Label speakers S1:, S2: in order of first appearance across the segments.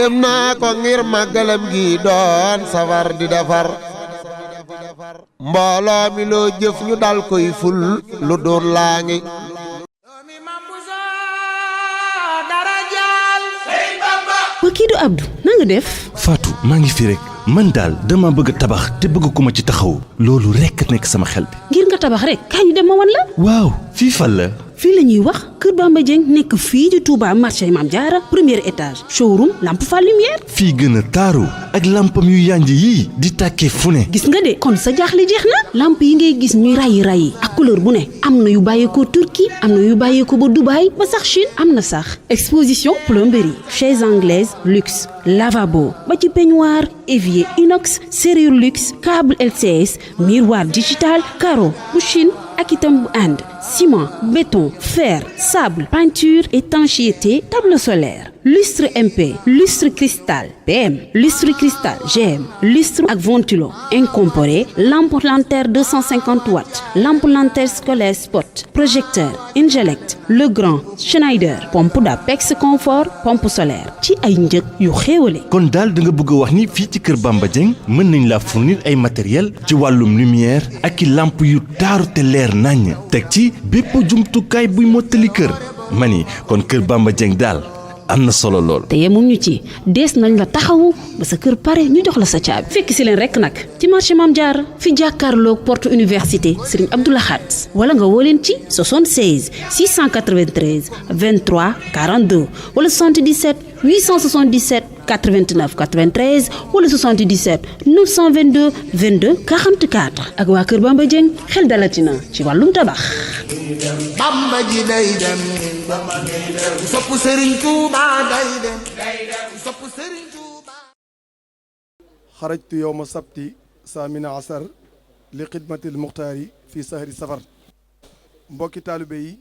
S1: yéem naa ko ngir màggalam gi doon safar di defar mbooloo mi loo jëf ñu dal koy ful lu doon laa ngi
S2: waa kii du Abdou na nga def
S3: Fatou maa ngi fi rek man daal dama bëgg tabax te bëgg ku ma ci taxaw loolu rek nekk sama xel bi.
S2: ngir nga tabax rek kaay ñu dem ma wan la.
S3: waaw fii fan la.
S2: fii la ñuy wax Kër Bamba Dieng nekk fii di Touba marché Mame Diarra premier étage showroom lampe fa lumière.
S3: fii gën a taaru ak lampam yu yànj yii di tàkkee fu ne.
S2: gis nga de kon sa jaaxle jeex na lampe yi ngay gis ñuy rayi ak couleur bu ne am na yu bàyyeekoo Turquie am na yu bàyyeekoo ba Dubaï ba sax Chine am na sax exposition plomberie chaise anglaise luxe lavabo ba ci peignoir évier inox serrure luxe câble LCS miroir digital carreau bu Chine ak itam bu Inde ciment béton fer sable peinture étanchéité table solaire lustre MP lustre cristal PM lustre cristal GM lustre ak ventilo incorporé lampe lanterne 250 watts lampe lanterne scolaire spot projecteur Ingelect Legrand Schneider pompe d'Apex confort pompe solaire ci ay njëg yu xéewale.
S3: kon daal da nga bëgg a wax ni fii ci Kër Bamba Dieng mën nañ la fournir ay matériel ci wàllum lumière ak i lampe yu taaru te leer naññ teg ci bépp jumtukaay buy mottali kër mani kon Kër Bamba Dieng daal am na solo lool.
S2: te yemum ñu ci dees nañ la taxawu ba sa kër pare ñu jox la sa caabi fekk si leen rek nag ci marché Mame Diarra fi jàkkaarloog porte université Serigne Abdou Lahad wala nga woo leen ci 76 693 23 42 wala 77 877 89 93 wala 77 922 22 44 ak waa Kër Bamba Dieng xel dalatina ci wàllum tabax.
S1: Bamba ji day dem sopp Serigne Touba day dem sopp Serigne Touba.
S4: xarajtu yowma sabti saamina asar li xidmatil muxtaari fii sahri safar. mbokki taalibe yi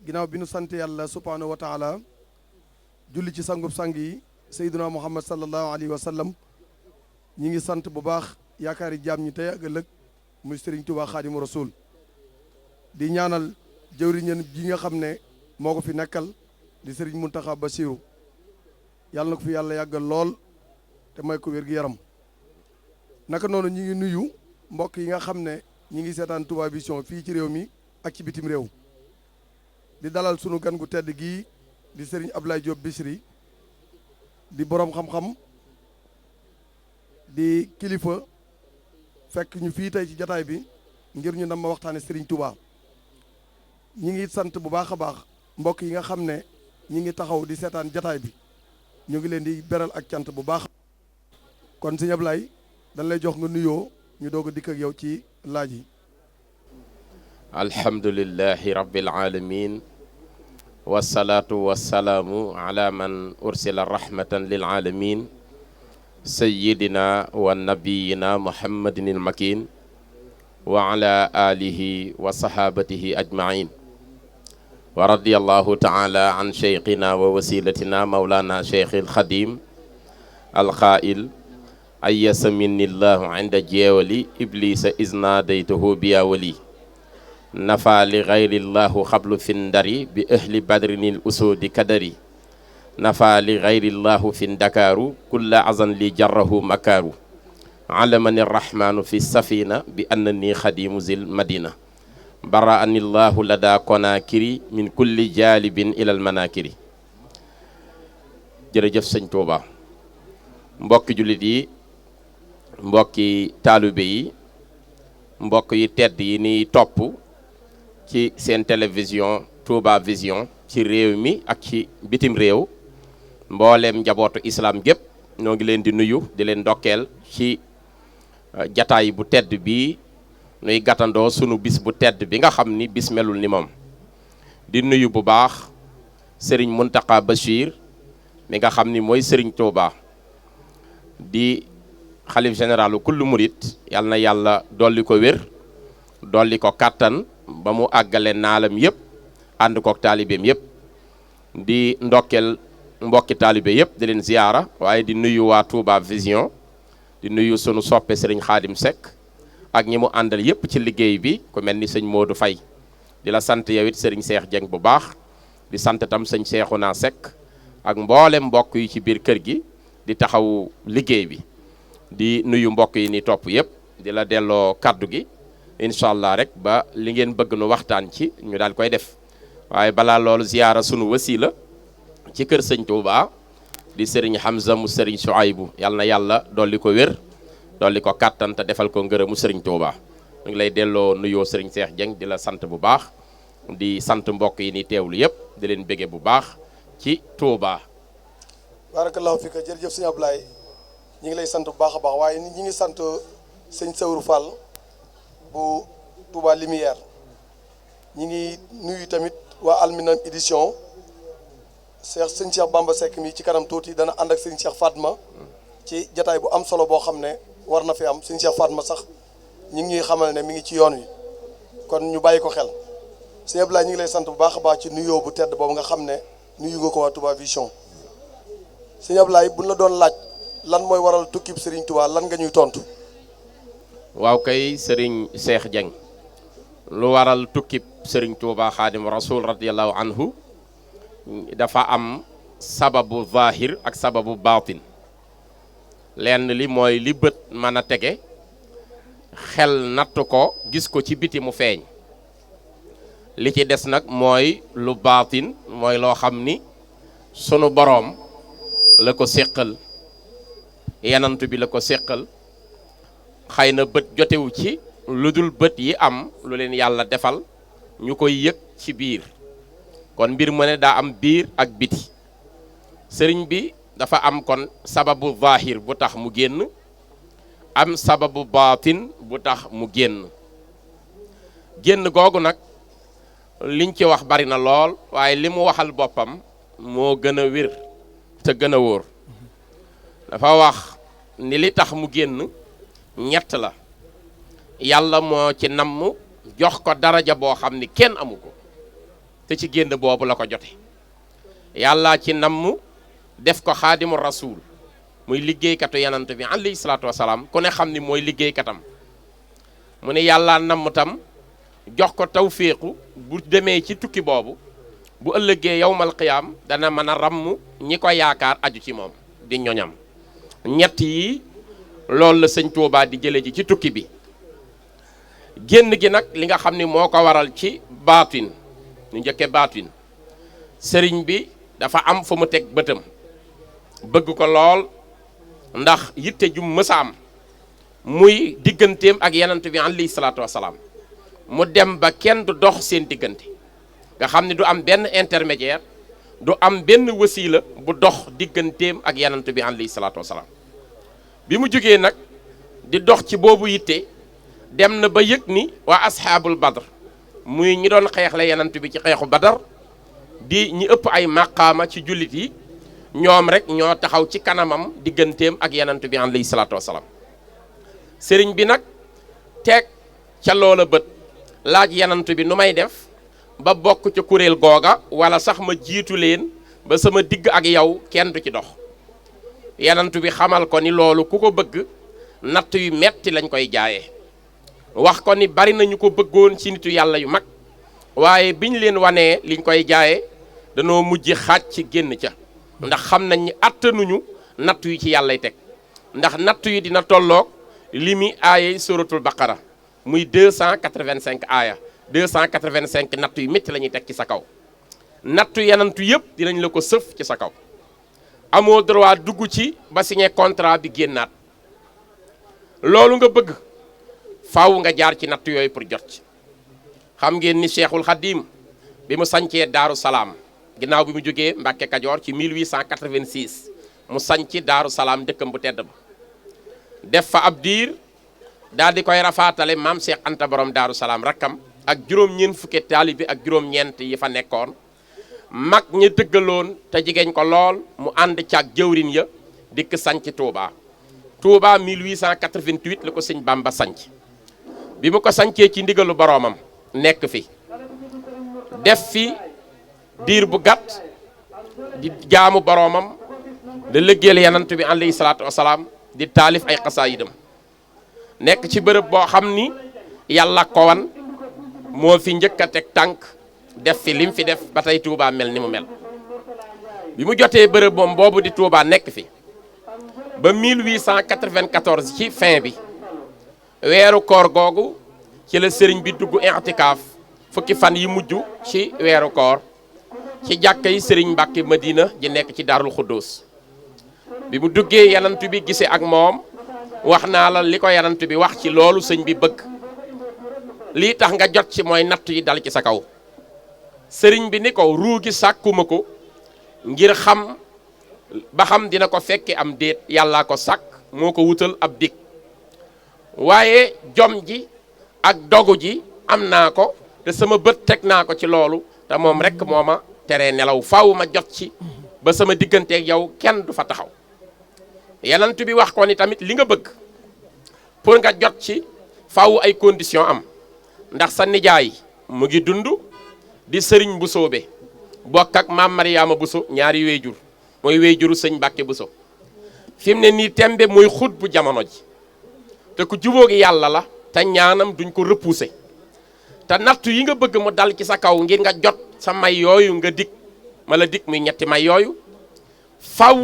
S4: ginnaaw bi nu sant yàlla subhaanahu wa taala julli ci sangub sang yi sayduna muhammad sallallahu alayhi wa sallam ñi ngi sant bu baax yaakaari jaam ñi tey ak ëllëg muy Serigne Touba xaadimu rasul di ñaanal jëwriñam ji nga xam ne moo ko fi nekkal di Serigne Mountakha Bassirou yàlla na ko fi yàlla yàggal lool te may ko wér-gu-yaram naka noonu ñi ngi nuyu mbokk yi nga xam ne ñi ngi seetaan Touba Vision fii ci réew mi ak ci bitim réew di dalal sunu gan gu tedd gii di Serigne Abdoulaye Diop Bichri di boroom xam-xam di kilifa fekk ñu fii tey ci jataay bi ngir ñu nam ma waxtaane Serigne Touba ñi ngi sant bu baax a baax mbokk yi nga xam ne ñi ngi taxaw di seetaan jataay bi ñu ngi leen di beral ak cant bu baax kon Serigne Abdoulaye dañ lay jox nga nuyoo ñu doog a dikk ak yow ci laaj yi.
S5: alhamdulillahi rabbil alamin wasalaatu wasalaamu ala man ursila rahmatan lil alamin sayyidina wa nabiyina muhammadin il makin wa ala alihi wa sahabatihi ajmain wa radiyallahu taala an cheikhina wa wasilatina mawlana cheikh il xadim alqail ayyasa minnillahu inda jeewali iblisa isnadaytuhu biya wali nafa li gayrillahu xablu fi ndari bi ahli badrinil usudi kadari nafa li gayrillahu fi ndakaaru kulla azan li jarrahu makaaru alamani rahmanu fi safina bi annani xadimu zil madina bara anillahu lada konakiri min kulli jalibin ilal manakiri jërëjëf sëñ Touba mbokki jullit yi mbokki taalibe yi mbokk yi tedd yi ni topp ci seen télévision Touba Vision ci réew mi ak ci bitim réew mbooleem njabootu islam gépp ñoo ngi leen di nuyu di leen ndokkeel ci jataay bu tedd bi nuy gàttandoo sunu bis bu tedd bi nga xam ni bis melul ni moom di nuyu bu baax Serigne Mountakha Bachir mi nga xam ni mooy Serigne Touba di xalif généralu kullu murit yal na yàlla dolli ko wér dolli ko kàttan ba mu àggale naalam yëpp ànd kook taalibeem yëpp di ndokkeel mbokki taalibe yëpp di leen ziyaara waaye di nuyu waa Touba Vision di nuyu sunu soppe Serigne Khadim Seck ak ñi mu àndal yëpp ci liggéey bi ku mel ni sëñ Modou Faye di la sant yow it Serigne Cheikh Dieng bu baax di sant tam sëñ Cheikhouna Seck ak mboolem mbokk yi ci biir kër gi di taxaw liggéey bi di nuyu mbokk yi ni topp yëpp di la delloo kaddu gi incha allah rek ba li ngeen bëgg nu waxtaan ci ñu daal koy def waaye balaa loolu ziyaara sunu wasila ci kër sëñ Touba di sëriñ Hamza mu sëriñ Souaïbou yàlla na yàlla dolli ko wér dolli ko kàttan te defal ko ngërëmu sëriñ Touba ñu ngi lay delloo nuyoo sëriñ Cheikh Dieng di la sant bu baax di sant mbokk yi ni teewlu yëpp di leen bége bu baax ci Touba.
S4: barakallahu fika jërëjëf sëñ Ablaye ñi ngi lay sant bu baax a baax waaye ñi ngi sant sëñ Sawru Fall bu Touba Lumière ñi ngi nuyu tamit waa Alminam édition sëñ Cheikh Bamba Seck mi ci kanam tuuti dana ànd ak sëñ Cheikh Fatma ci jataay bu am solo boo xam ne war na fi am sëñ Cheikh Fatma sax ñi ngi ñuy xamal ne mi ngi ci yoon wi kon ñu bàyyi ko xel sëñ Ablaye ñi ngi lay sant bu baax a baax ci nuyoo bu tedd boobu nga xam ne nuyu nga ko waa Touba Vision sëñ Ablaye buñ la doon laaj lan mooy waral tukkib Serigne Touba lan nga ñuy tontu.
S5: waaw kay Serigne Cheikh Dieng lu waral tukkib Serigne Touba Xaadim Rasul radiyallahu anhu dafa am sababu zahir ak sababu baatin lenn li mooy li bët mën a tege xel natt ko gis ko ci biti mu feeñ li ci des nag mooy lu baatin mooy loo xam ni sunu boroom la ko séqal yanant bi la ko séqal xëy na bët jotewu ci lu dul bët yi am lu leen yàlla defal ñu koy yëg ci biir kon mbir mu ne daa am biir ak biti sëriñ bi dafa am kon sababu zahir bu tax mu génn am sababu baatin bu tax mu génn googu nag liñ ci wax bari na lool waaye li mu waxal boppam moo gën a wér te gën a wóor dafa wax ni li tax mu génn ñett la yàlla moo ci namm jox ko daraja boo xam ni kenn amu ko te ci génn boobu la ko jote yàlla ci namm def ko xaadimu rasul muy liggéeykatu yanant bi alayhi salaatu wasalaam ku ne xam ni mooy liggéeykatam mu ne yàlla namm tam jox ko tawféeku bu demee ci tukki boobu bu ëllëgee yawmal qiyaam dana mën a ràmm ñi ko yaakaar aju ci moom di ñoñam ñett yi loolu la sëñ Touba di jële ji ci tukki bi génn gi nag li nga xam ni moo ko waral ci baatin ñu njëkke baatin sëriñ bi dafa am fu mu teg bëtam bëgg ko lool ndax yitte ju mësa am muy digganteem ak yanant bi alayhi salaatu wasalaam mu dem ba kenn du dox seen diggante nga xam ne du am benn intermédiaire du am benn wasiila bu dox digganteem ak yanant bi alayhi salaatu wasalaam bi mu jógee nag di dox ci boobu yitte dem na ba yëg ni waa asxaabul badr muy ñi doon xeexle yanant bi ci xeexu badar di ñi ëpp ay maqaama ci jullit yi ñoom rek ñoo taxaw ci kanamam digganteem ak yanant bi alayhi salaatu wasalaam sëriñ bi nag teg ca loola bët laaj yanant bi nu may def ba bokk ca kuréel googa wala sax ma jiitu leen ba sama digg ak yow kenn du ci dox yanant bi xamal ko ni loolu ku ko bëgg natt yu metti lañ koy jaayee wax ko ni bari nañu ko bëggoon ci nitu yàlla yu mag waaye biñ leen wanee liñ koy jaayee danoo mujj xaaj ci génn ca ndax xam nañ ni attanuñu natt yu ci yàllay teg ndax natt yi dina tolloog li mi aayey suratul baqara muy 285 aaya 285 natt yu métti la ñuy teg ci sa kaw nattu yanantu yëpp dinañ la ko sëf ci sa kaw amoo droit dugg ci ba signé contrat bi génnaat loolu nga bëgg faaw nga jaar ci natt yooyu pour jot ci xam ngeen ni Cheikhul Khadim bi mu sancee Daaru Salaam ginnaaw bi mu jógee Mbàkke Kajoor ci 1886 mu sanc Daaru Salaam dëkkam bu tedd ba def fa ab diir daal di koy rafaatale maam Cheikh Anta borom Daaru Salaam rakkam ak juróom-ñeent fukki taalibe ak juróom-ñeent yi fa nekkoon mag ñi dëggaloon te jigéen ko lool mu ànd caag jëwrin ya dikk sanc Touba. Touba 1888 la ko sëñ Bamba sanc bi mu ko sancee ci ndigalu boroomam nekk fi def fi diir bu gàtt di jaamu boroomam da liggéeyal yanant bi alayhi salaatu wasalaam di taalif ay xasaayidam nekk ci bërëb boo xam ni yàlla ko wan moo fi njëkk a teg tànk def fi lim fi def ba tey Touba mel ni mu mel bi mu jotee bërëb moom boobu di Touba nekk fi ba 1894 ci fin bi weeru koor googu ci la sëriñ bi dugg i'tikaaf fukki fan yi mujj ci weeru koor ci jàkka yi sëriñ Mbàkke Madina ji nekk ci Daarul Xuddoos bi mu duggee yanant bi gisee ak moom wax naa la li ko yanant bi wax ci loolu sëñ bi bëgg lii tax nga jot ci mooy natt yi dal ci sa kaw sëriñ bi ni ko ruu gi sàkkuma ko ngir xam ba xam dina ko fekke am déet yàllaa ko sàkk moo ko wutal ab dig waaye jom ji ak dogu ji am naa ko te sama bët teg naa ko ci loolu te moom rekk moo ma teree nelaw faaw ma jot ci ba sama digganteeg yow kenn du fa taxaw yanant bi wax ko ni tamit li nga bëgg pour nga jot ci faaw ay condition am ndax sa nijaay mu ngi dund di sëriñ Busoobe bokk ak maam Mariyaama Buso ñaari wéyjur mooy wéyjuru sëñ Mbàkke Buso fi mu ne nii tembe mooy xut bu jamono ji te ku jubóogi yàlla la te ñaanam duñ ko repousser te nattu yi nga bëgg mu dal ci sa kaw ngir nga jot sa may yooyu nga dig ma la dig muy ñetti may yooyu faw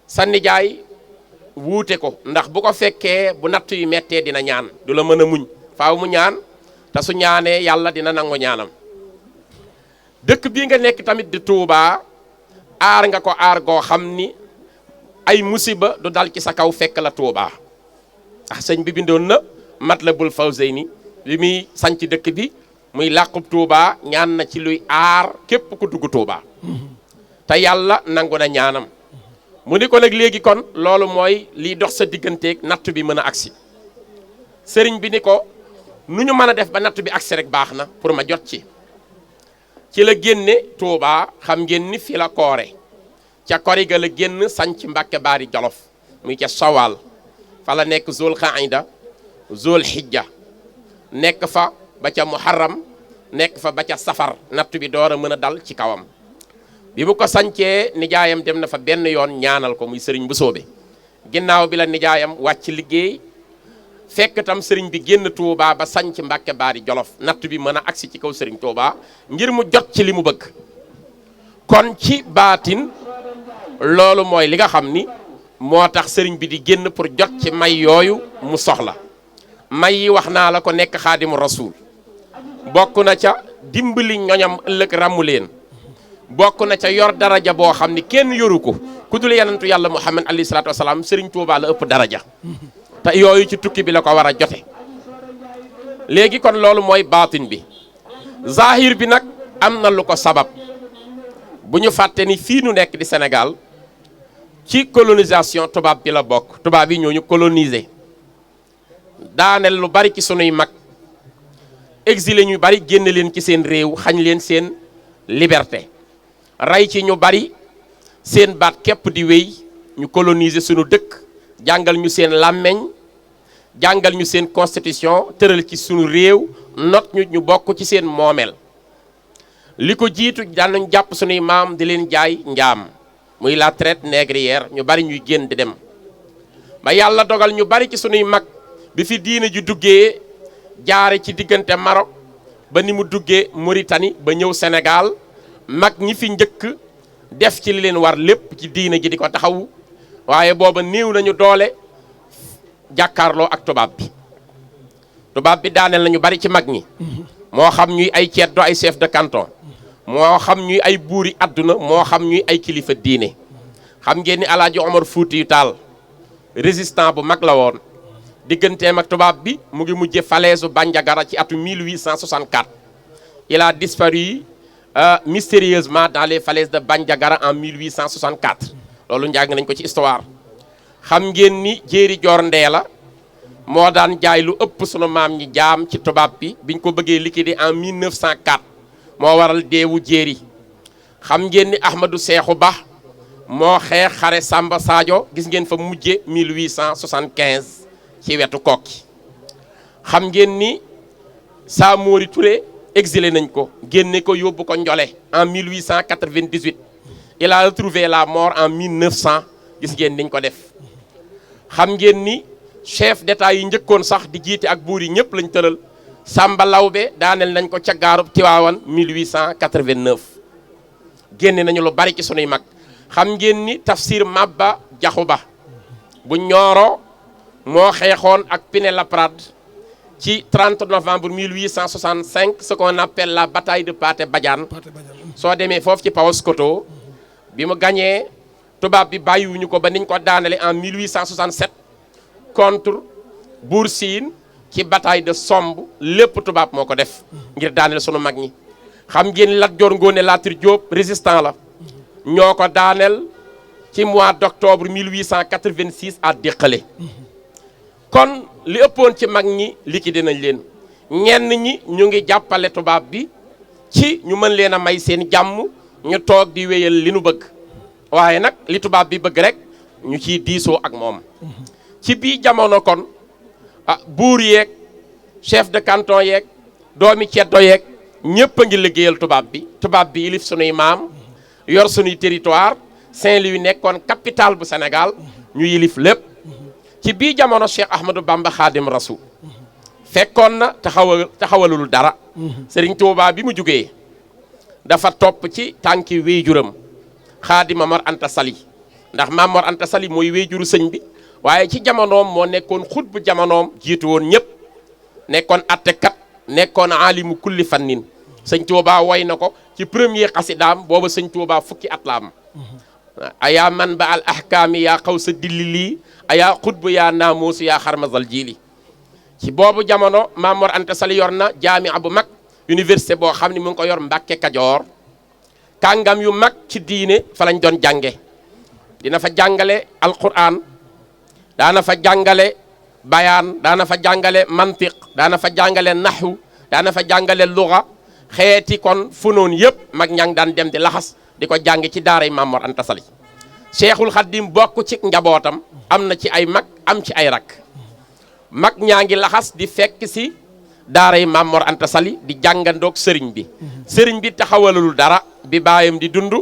S5: sa nijaay wuute ko ndax bu ko fekkee bu nattu yu mettee dina ñaan du la mën a muñ faaw mu ñaan te su ñaanee yàlla dina nangu ñaanam dëkk bii nga nekk tamit di Touba aar nga ko aar goo xam ni ay musiba du dal ci sa kaw fekk la Touba ah sëñ bi bindoon na Matlabul Fawzayni li muy sanc dëkk bi muy làqub Touba ñaan na ci luy aar képp ku dugg Touba te yàlla nangu na ñaanam mu ni ko nag léegi kon loolu mooy liy dox sa digganteeg natt bi mën a agsi sëriñ bi ni ko nu ñu mën a def ba natt bi agsi rek baax na pour ma jot ci la génne Touba xam ngeen ni fi la koore ca kori ga la génn sanc Mbàkke Baari Jolof muy ca Sawal fa la nekk Zul Qaida Zul Hijja nekk fa ba ca Muharram nekk fa ba ca Safar natt bi door a mën a dal ci kawam bi mu ko sancee nijaayam dem na fa benn yoon ñaanal ko muy sëriñ Busoobe ginnaaw bi la nijaayam wàcc liggéey fekk tam sëriñ bi génn Touba ba sanc Mbàkke Baari Jolof natt bi mën a agsi ci kaw sëriñ Touba ngir mu jot ci li mu bëgg kon ci baatin loolu mooy li nga xam ni moo tax sëriñ bi di génn pour jot ci may yooyu mu soxla may yi wax naa la ko nekk xaadimu rasuul bokk na ca dimbali ñoñam ëllëg ràmmu leen bokk na ca yor daraja boo xam ni kenn yoru ko ku dul yanantu yàlla Muhammad alayhi salaatu wasalaam sëriñ Touba la ëpp daraja te yooyu ci tukki bi la ko war a jote léegi kon loolu mooy baatin bi zahir bi nag am na lu ko sabab bu ñu fàtte ni fii nu nekk di Sénégal ci colonisation tubaab bi la bokk tubaab yi ñoo ñu coloniser daaneel lu bari ci sunuy mag exilé ñu bari génne leen ci seen réew xañ leen seen liberté rey ci ñu bari seen baat képp di wéy ñu coloniser sunu dëkk jàngal ñu seen làmmeñ jàngal ñu seen constitution tëral ci sunu réew not ñu bokk ci seen moomeel li ko jiitu daan jàpp sunuy maam di leen jaay njaam muy la traite négrière ñu bari ñuy génn di dem ba yàlla dogal ñu bari ci sunuy mag bi fi diina ji duggee jaare ci diggante Maroc ba ni mu duggee Mauritanie ba ñëw Sénégal mag ñi fi njëkk def ci li leen war lépp ci diina ji di ko taxawu waaye booba néew nañu doole jàkkaarloo ak tubaab bi daaneel nañu bari ci mag ñi moo xam ñuy ay ceddo ay chef de canton moo xam ñuy ay buuri àdduna moo xam ñuy ay kilifa diine xam ngeen ni Alaaji Omar Fuuti Taal résistant bu mag la woon digganteem ak tubaab bi mu ngi mujje falaise Bandiagara ci atu 1864 il a disparu mystérieusement dans les falaises de Bandiagara en 1864 loolu njàng nañ ko ci histoire xam ngeen ni jéeri joor Ndeela moo daan jaay lu ëpp sunu maam ñi jaam ci tubaab bi biñ ko bëggee liquider en 1904 moo waral deewu jéeri xam ngeen ni Ahmadou Seexu Ba moo xeex xare Samba Sadio gis ngeen fa mujje 1875 ci wetu Kokki xam ngeen ni Samori Touré exilé nañ ko génne ko yóbbu ko Njole en 1898 il a retrouvé la mort en 1900 gis ngeen niñ ko def xam ngeen ni chef d'état yi njëkkoon sax di jiite ak buur yi ñëpp lañ tëral Samba Lawbe daaneel nañ ko ca gaarub Tiwaawan 1889 génne nañu lu bari ci sunuy mag xam ngeen ni tafsir Maba Jaxu Ba bu Nioro moo xeexoon ak Pinet-Laprade ci 30 novembre 1865 ce qu'on appelle la bataille de Pathé Badiane soo demee foofu ci Paoskoto bi mu gañee tubaab bi bàyyiwuñu ko ba niñ ko daanale en 1867 contre Buur Siin ci bataille de Somb lépp tubaab moo ko def ngir daanale sunu mag ñi xam ngeen Lat Joor Ngoone Latir Diop résistant la ñoo ko daaneel ci mois d'octobre 1886 à Déqale kon li ëppoon ci mag ñi liquidé nañ leen ñenn ñi ñu ngi jàppale tubaab bi ci ñu mën leen a may seen jàmm ñu toog di wéyal li nu bëgg waaye nag li tubaab bi bëgg rek ñu ciy diisoo ak moom ci bii jamono kon buur yeeg chef de canton yeeg doomi ceddo yeeg ñëpp a ngi liggéeyal tubaab bi yilif sunuy maam yor sunuy territoire Saint-Louis nekkoon capitale bu Sénégal ñu yilif lépp ci bii jamono Cheikh Ahmadou Bamba Khadim Rasoul fekkoon na taxawalul dara Serigne Touba bi mu jugee dafa topp ci tànki wéyjuram Khadim Mamor Anta Sali ndax Mamor Anta Sali mooy wéyjuru sëñ bi waaye ci jamonoom moo nekkoon xutbu jamonoom jiitu woon ñëpp nekkoon attekat nekkoon alimu kulli fannin sëñ Touba woy na ko ci premier xasidaam booba sëñ Touba fukki at la am ayaa man ba al ahkaami yaa xaw sa dilli lii ayaa xutbu yaa naamuusu yaa xarmasal jiili ci boobu jamono Mamor Anta Sali yor na jaamia bu mag université boo xam ne mu ngi ko yor Mbàkke Kajoor kàngam yu mag ci diine fa lañ doon jànge dina fa jàngale alquran daana fa jàngale bayaan daana fa jàngale mantiq daana fa jàngale naxwu daana fa jàngale luga xeeti kon funoon yëpp mag ña ngi daan dem di laxas di ko jàng ci daaray Mamor Anta Sali Cheikhul Khadim bokk ci njabootam am na ci ay mag am ci ay rak mag ñaa ngi laxas di fekk si daaray Mamor Anta Sali di jàngandoog sëriñ bi taxawalul dara bi baayam di dund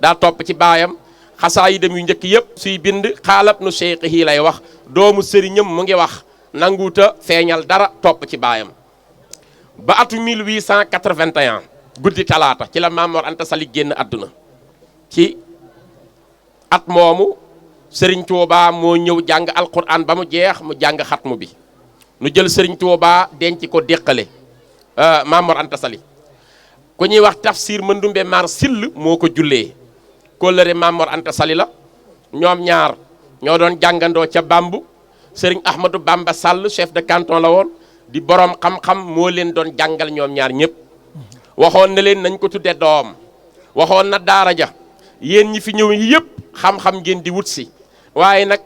S5: daa topp ci baayam xasaa yi dem yu njëkk yëpp suy bind xaalab nu cheikh yi lay wax doomu sëriñam mu ngi wax nanguuta feeñal dara topp ci baayam ba atu 1881 guddi talaata ci la Mamor Anta Sali génn àdduna ci at moomu Serigne Touba moo ñëw jàng alquran ba mu jeex mu jàng xatmu bi nu jël Serigne Touba denc ko Déqale Mamor Anta Sali ku ñuy wax tafsir Mandumbe Mar Sill moo ko jullee kóllëre Mamor Anta Sali la ñoom ñaar ñoo doon jàngandoo ca Bambu Serigne Ahmadou Bamba Sall chef de canton la woon di borom xam-xam moo leen doon jàngal ñoom ñaar ñëpp waxoon na leen nañ ko tudde doom waxoon na daara ja yéen ñi fi ñëw yëpp xam-xam ngeen di wut si waaye nag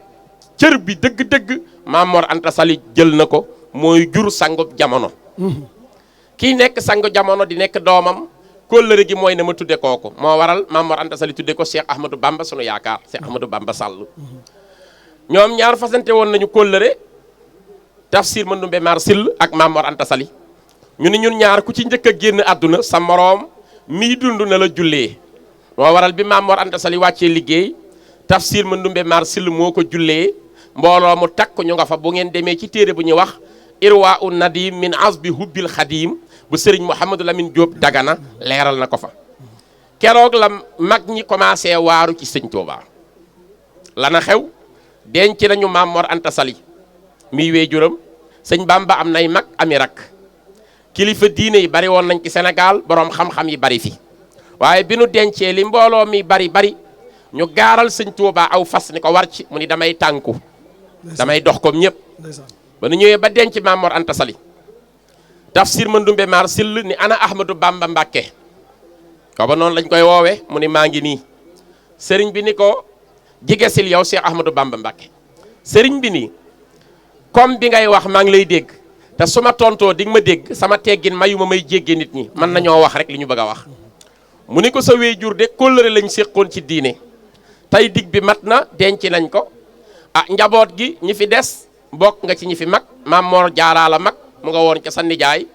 S5: cër bi dëgg-dëgg Mamor Anta Sali jël na ko mooy jur sangu jamono kii nekk sangu jamono di nekk doomam kóllëre gi mooy ne ma tudde kooku moo waral Mamor Anta Sali tudde ko Cheikh Ahmadou Bamba sunu yaakaar Cheikh Ahmadou Bamba Sall ñoom ñaar fasante woon nañu kóllëre tafsir Mandumbe Mar Sill ak Mamor Anta Sali ñu ni ñun ñaar ku ci njëkk a génn àdduna sa moroom mii dund na la jullee moo waral bi Mamor Anta Sali wàccee liggéey tafsir Mandumbe Mar Sill moo ko jullee mbooloo mu takk ñu nga fa bu ngeen demee ci téere bu ñuy wax irwa un nadim min asbi hubbil xadim bu sëriñ Mouhamadou Lamine Diop Dagana leeral na ko fa keroog la mag ñi commencé waaru ci sëñ Touba lana xew denc nañu Mamor Anta Sali miy weejuram sëñ Bamba am nay mag ami rak kilifa diine yi bari woon nañ ci Sénégal boroom xam-xam yi bari fi waaye bi nu dencee li mbooloo mi bari ñu gaaral sëñ Touba aw fas ni ko war ci mu ni damay tànku damay dox comme ñëpp ba nu ñëwee ba denc Mamor Anta Sali tafsir Mandumbe Mar Sill ni ana Ahmadou Bamba Mbàkke ko ba noonu lañ koy woowe mu ni maa ngi nii sëriñ bi ni ko jigesil yow Cheikh Ahmadou Bamba Mbàkke sëriñ bi nii comme bi ngay wax maa ngi lay dégg te su ma tontoo di nga ma dégg sama teggin mayu ma may jégge nit ñi mën nañoo wax rek li ñu bëgg a wax mu ni ko sa wéyjur de kóllëre lañ séqoon ci diine tey dig bi mat na denc nañ ko njaboot gi ñi fi des bokk nga ci ñi fi mag Mamor Jaara la mag mu nga woon ca sa nijaay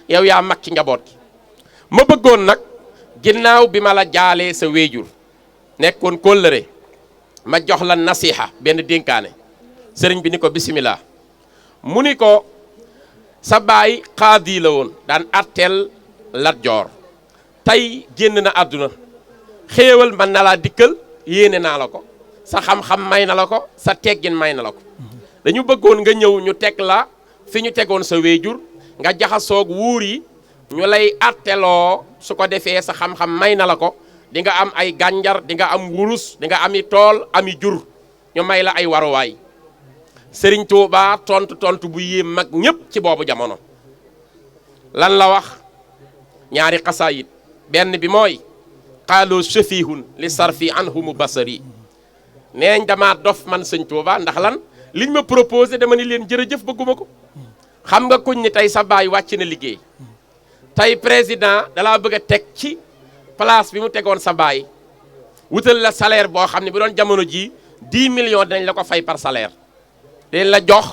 S5: yow yaa mag ci njaboot gi ma bëggoon nag ginnaaw bi ma la jaalee sa wéyjur nekkoon kóllëre ma jox la nasiha benn dénkaane sëriñ bi ni ko bisimilah mu ni ko sa baay xaadi la woon daan atteel Lat Joor tey génn na àdduna xéewal mën na laa dikkal yéene naa la ko sa xam-xam may na la ko sa teggin may na la ko dañu bëggoon nga ñëw ñu teg la fi ñu tegoon sa wéejur nga jaxasoog wuur yi ñu lay atteloo su ko defee sa xam-xam may na la ko di nga am ay gànjar di nga am wurus di nga ami tool ami jur ñu may la ay waruwaay Sëriñ Tuubaa tontu bu yéem mag ñépp ci boobu jamono lan la wax ñaari xasaayit benn bi mooy xaaloo safihun li sarfi anhumu basari neeñ dama dof man Sëñ Tuubaa ndax lan liñ ma proposé dama ni leen jërëjëf bëgguma ko xam nga kuñ ni tey sa baay wàcc na liggéey tey président dalaa bëgg a teg ci place bi mu tegoon sa baay wutal la salaire boo xam ne bu doon jamono ji 10 millions dinañ la ko fay par salaire dinañ la jox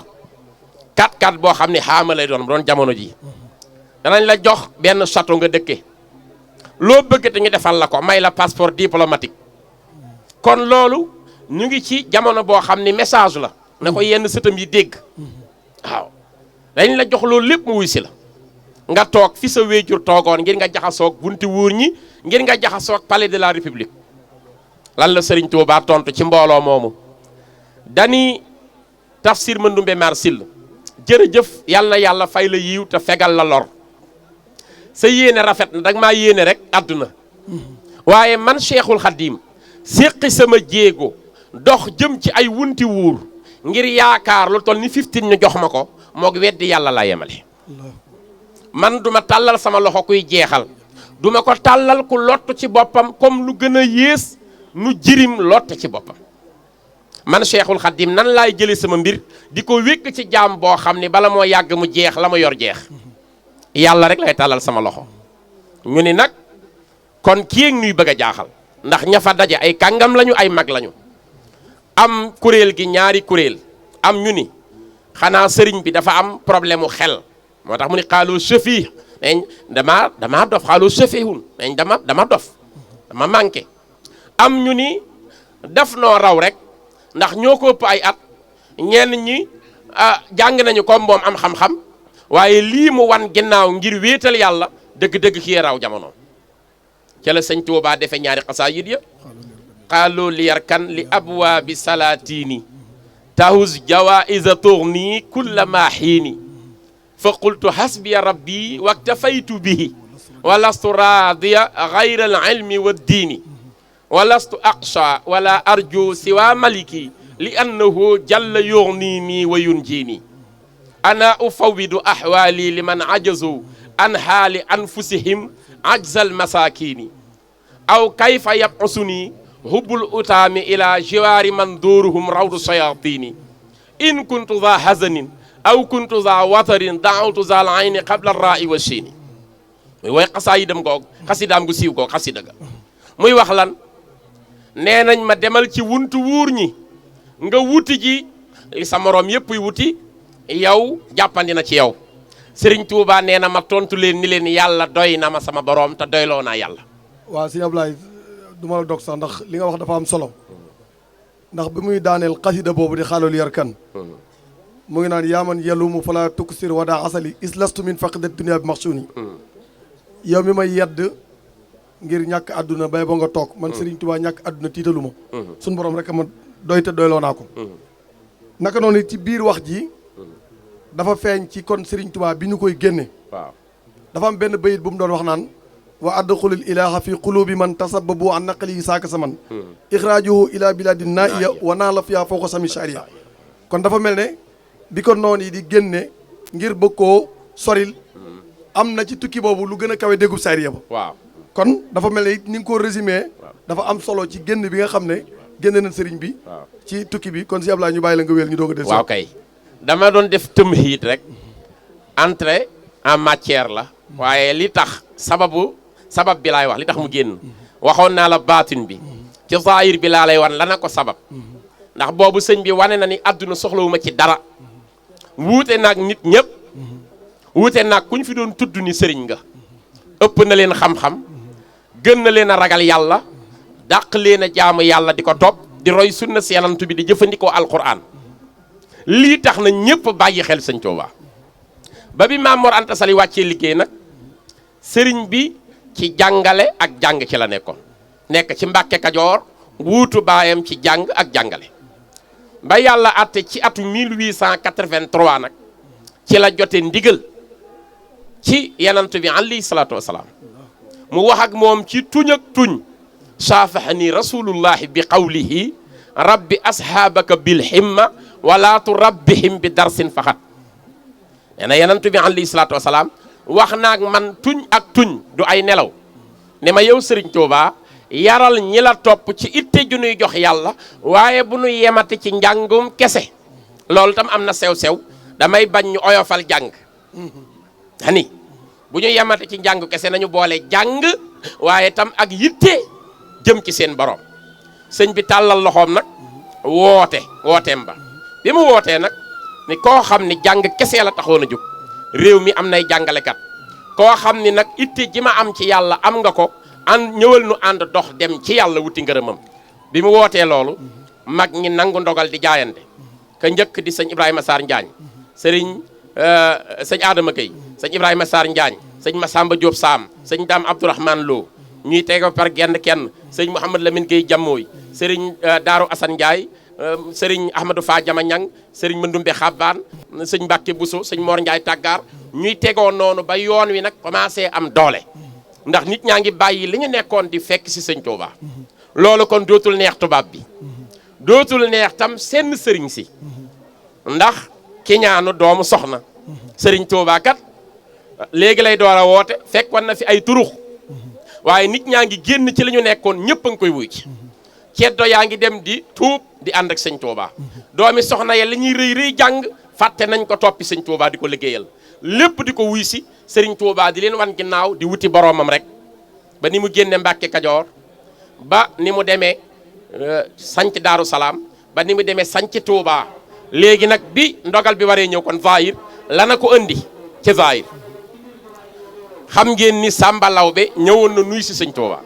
S5: 4x4 boo xam ne xaama lay doon bu doon jamono ji danañ la jox benn château nga dëkke loo bëgg te ñu defal la ko may la passeport diplomatique kon loolu ñu ngi ci jamono boo xam ni message la na ko yenn sëtam yi dégg waaw dañ la jox loolu lépp mu wuy si la nga toog fi sa wéejur toogoon ngir nga jaxasoog bunti wuur ñi ngir nga jaxasoog palais de la république lan la Sëriñ Tuubaa tontu ci mbooloo moomu dani Tafsir Mandoumbe Mar Sill jërëjëf yàlla na yàlla fay la yiw te fegal la lor sa yéene rafet na danga maa yéene rek àdduna waaye man Cheikhul Khadim séqi sama jéego dox jëm ci ay wunti wuur ngir yaakaar lu toll ni 15 ñu jox ma ko moog weddi yàlla la yemale man duma tàllal sama loxo kuy jeexal duma ko tàllal ku lott ci boppam comme lu gën a yées nu jirim lott ci boppam man Cheikhul Khadim nan laay jële sama mbir di ko wékk ci jaam boo xam ne bala moo yàgg mu jeex la ma yor jeex yàlla rek lay tàllal sama loxo ñu ni nag kon kii nuy bëgg a jaaxal ndax ña fa daje ay kàngam lañu ay mag lañu am kuréel gi ñaari kuréel am ñu ni xanaa sëriñ bi dafa am problème mu xel moo tax mu ni xaaloo sëfii nañ dama dof xaaloo sëfihun nañ dama dof dama manqué am ñu ni def noo raw rek ndax ñoo ko ëpp ay at ñenn ñi jàng nañu ko moom am xam-xam waaye lii mu wan ginnaaw ngir wéetal yàlla dëgg-dëgg kii raw jamono ca la Sëñ Tuubaa defe ñaari xasaayid ya xaaloo li yarkan li abwaabi salaatini tahus jawaiza tourni kulla ma xiini fa qultu hasbiya rabbi waktafaytu bihi wa lastu raadiya gayra al ilmi wa diini wa lastu aqsha wala arju siwa maliki li annahu jalla yughnini wa yunjini ana ufawidu ahwali liman ajazu an haali anfusihim ajzal masakini aw kayfa yab'usuni hubbul utaami ila jiwaari man dooruhum rawdu sayatini in kuntu za hazanin aw kuntu za watarin daawtu za al-ayni qabla ar-ra'i wa shini muy way xasaayidam goog xasidaam gu siiw goog xasida ga muy wax lan nee nañ ma demal ci wuntu wuur ñi nga wuti ji sa moroom yépp wuti yow jàppandi na ci yow Sëriñ Tuubaa nee na ma tontu leen ni leen yàlla doy na ma sama boroom te doyloo naa yàlla.
S4: waaw sëñ Ablaye du ma la dog sax ndax li nga wax dafa am solo ndax bi muy daaneel xasida boobu di xaalul yarkan mu ngi naan yaaman yelumu fala tuksir wada asali islastu min faqidat dunia bi maxsuni yow mi may yedd ngir ñàkk àdduna bay ba nga toog man Sëriñ Tuubaa ñàkk àdduna tiitalu ma suñ borom rek ma doy te doyloo naa ko naka noonu ci biir wax ji dafa feeñ ci kon Sëriñ Tuubaa bi ñu koy génne
S5: waaw
S4: dafa am benn bayit bu mu doon wax naan wa adxulul ilaha fi qulubi man tasababu an naqali yi saaka saman ixraajuhu ila biladin naiya wa naa la fiyaa fawqa sami sharia kon dafa mel ne bi ko noon yi di génne ngir bëgg koo soril am na ci tukki boobu lu gën a kawe déggub sharia ba
S5: waaw
S4: kon dafa mel ne it ni nga ko résumé dafa am solo ci génn bi nga xam ne génn nañ sëriñ bi ci tukki bi kon si Ablaye ñu bàyyi la nga wéel ñu doog a del
S5: waaw kay dama doon def tëmhiid rek entrée en matière la waaye li tax sabab bi laay wax li tax mu génn waxoon naa la baatin bi ci zaahir bi laa lay wan lana ko sabab ndax boobu sëñ bi wane na ni àdduna soxlawuma ci dara wuute naag nit ñëpp wuute naag ku ñu fi doon tudd ni sëriñ nga ëpp na leen xam-xam gën na leen a ragal yàlla dàq leen a jaamu yàlla di ko topp di roy sunna si yanantu bi di jëfandikoo alquran lii tax na ñëpp bàyyi xel sëñ Tuubaa ba bi Maam Mor Anta Sali wàccee liggéey nag sëriñ bi ci jàngale ak jàng ci la nekkoon nekk ci Mbàkke Kajoor wuutu baayam ci jàng ak jàngale ba yàlla àtte ci atu 1883 nag ci la jote ndigal ci yenant bi alayhi salaatu wasalaam mu wax ak moom ci tuñ ak tuñ saafahani rasulullahi bi qawlihi rabbi ashaabaka bil himma wala turabbihim bi darsin faxat nee na yenant bi alayhi salaatu wasalaam wax naag man tuñ ak tuñ du ay nelaw ne ma yow Sëriñ Tuubaa yaral ñi la topp ci itte ju nuy jox yàlla waaye bu nu yemati ci njàngum kese loolu tam am na sew-sew damay bañ ñu oyofal jàng hani bu ñu yemati ci njàng kese nañu boole jàng waaye tam ak yitte jëm ci seen borom sëñ bi tàllal loxoom nag wooteem ba bi mu wootee nag ni koo xam ni jàng kese la taxoon a jóg réew mi am nay jàngalekat koo xam ni nag itte ji ma am ci yàlla am nga ko ànd ñëwal nu ànd dox dem ci yàlla wuti ngërëmam bi mu wootee loolu mag ñi nangu ndogal di jaayante ka njëkk di sëñ Ibrahima Sarr Njaañ sëñ Adama Gueye sëñ Ibrahima Sarr Njaañ sëñ Massamba Diop Sam sëñ Dame Abdourahmane Lo ñuy tege par genn kenn sëñ Mouhamad Lamine Gueye Jammooy sëriñ Daaru Assane Ndiaye sëriñ Ahmadou Fa Jama Ñang sëriñ Mandumbe Xabbaan sëñ Mbàkke Bousso sëñ Mor Ndiaye Tàggaar ñuy tegoo noonu ba yoon wi nag commencé am doole ndax nit ñaa ngi bàyyi li ñu nekkoon di fekk si sëñ Touba loolu kon dootul neex tubaab bi dootul neex tam seen sëriñ si ndax ki ñaanu doomu soxna sëriñ Touba kat léegi lay door a woote fekkoon na fi ay turux waaye nit ñaa ngi génn ci li ñu nekkoon ñëpp a ngi koy wuy ci ceddo yaa ngi dem di tuub di ànd ak sëñ Touba doomi soxna ya li ñuy rëy rëy jàng fàtte nañ ko toppi sëñ Touba di ko liggéeyal lépp di ko wuy si sëriñ Touba di leen wan ginnaaw di wuti boroomam rek ba ni mu génne Mbàkke Kajoor ba ni mu demee sanc Daaru Salaam ba ni mu demee sanc Touba léegi nag bi ndogal bi waree ñëw kon zahir lana ko andi ci zahir xam ngeen ni Samba Lawbe ñëwoon na nuy si sëñ Touba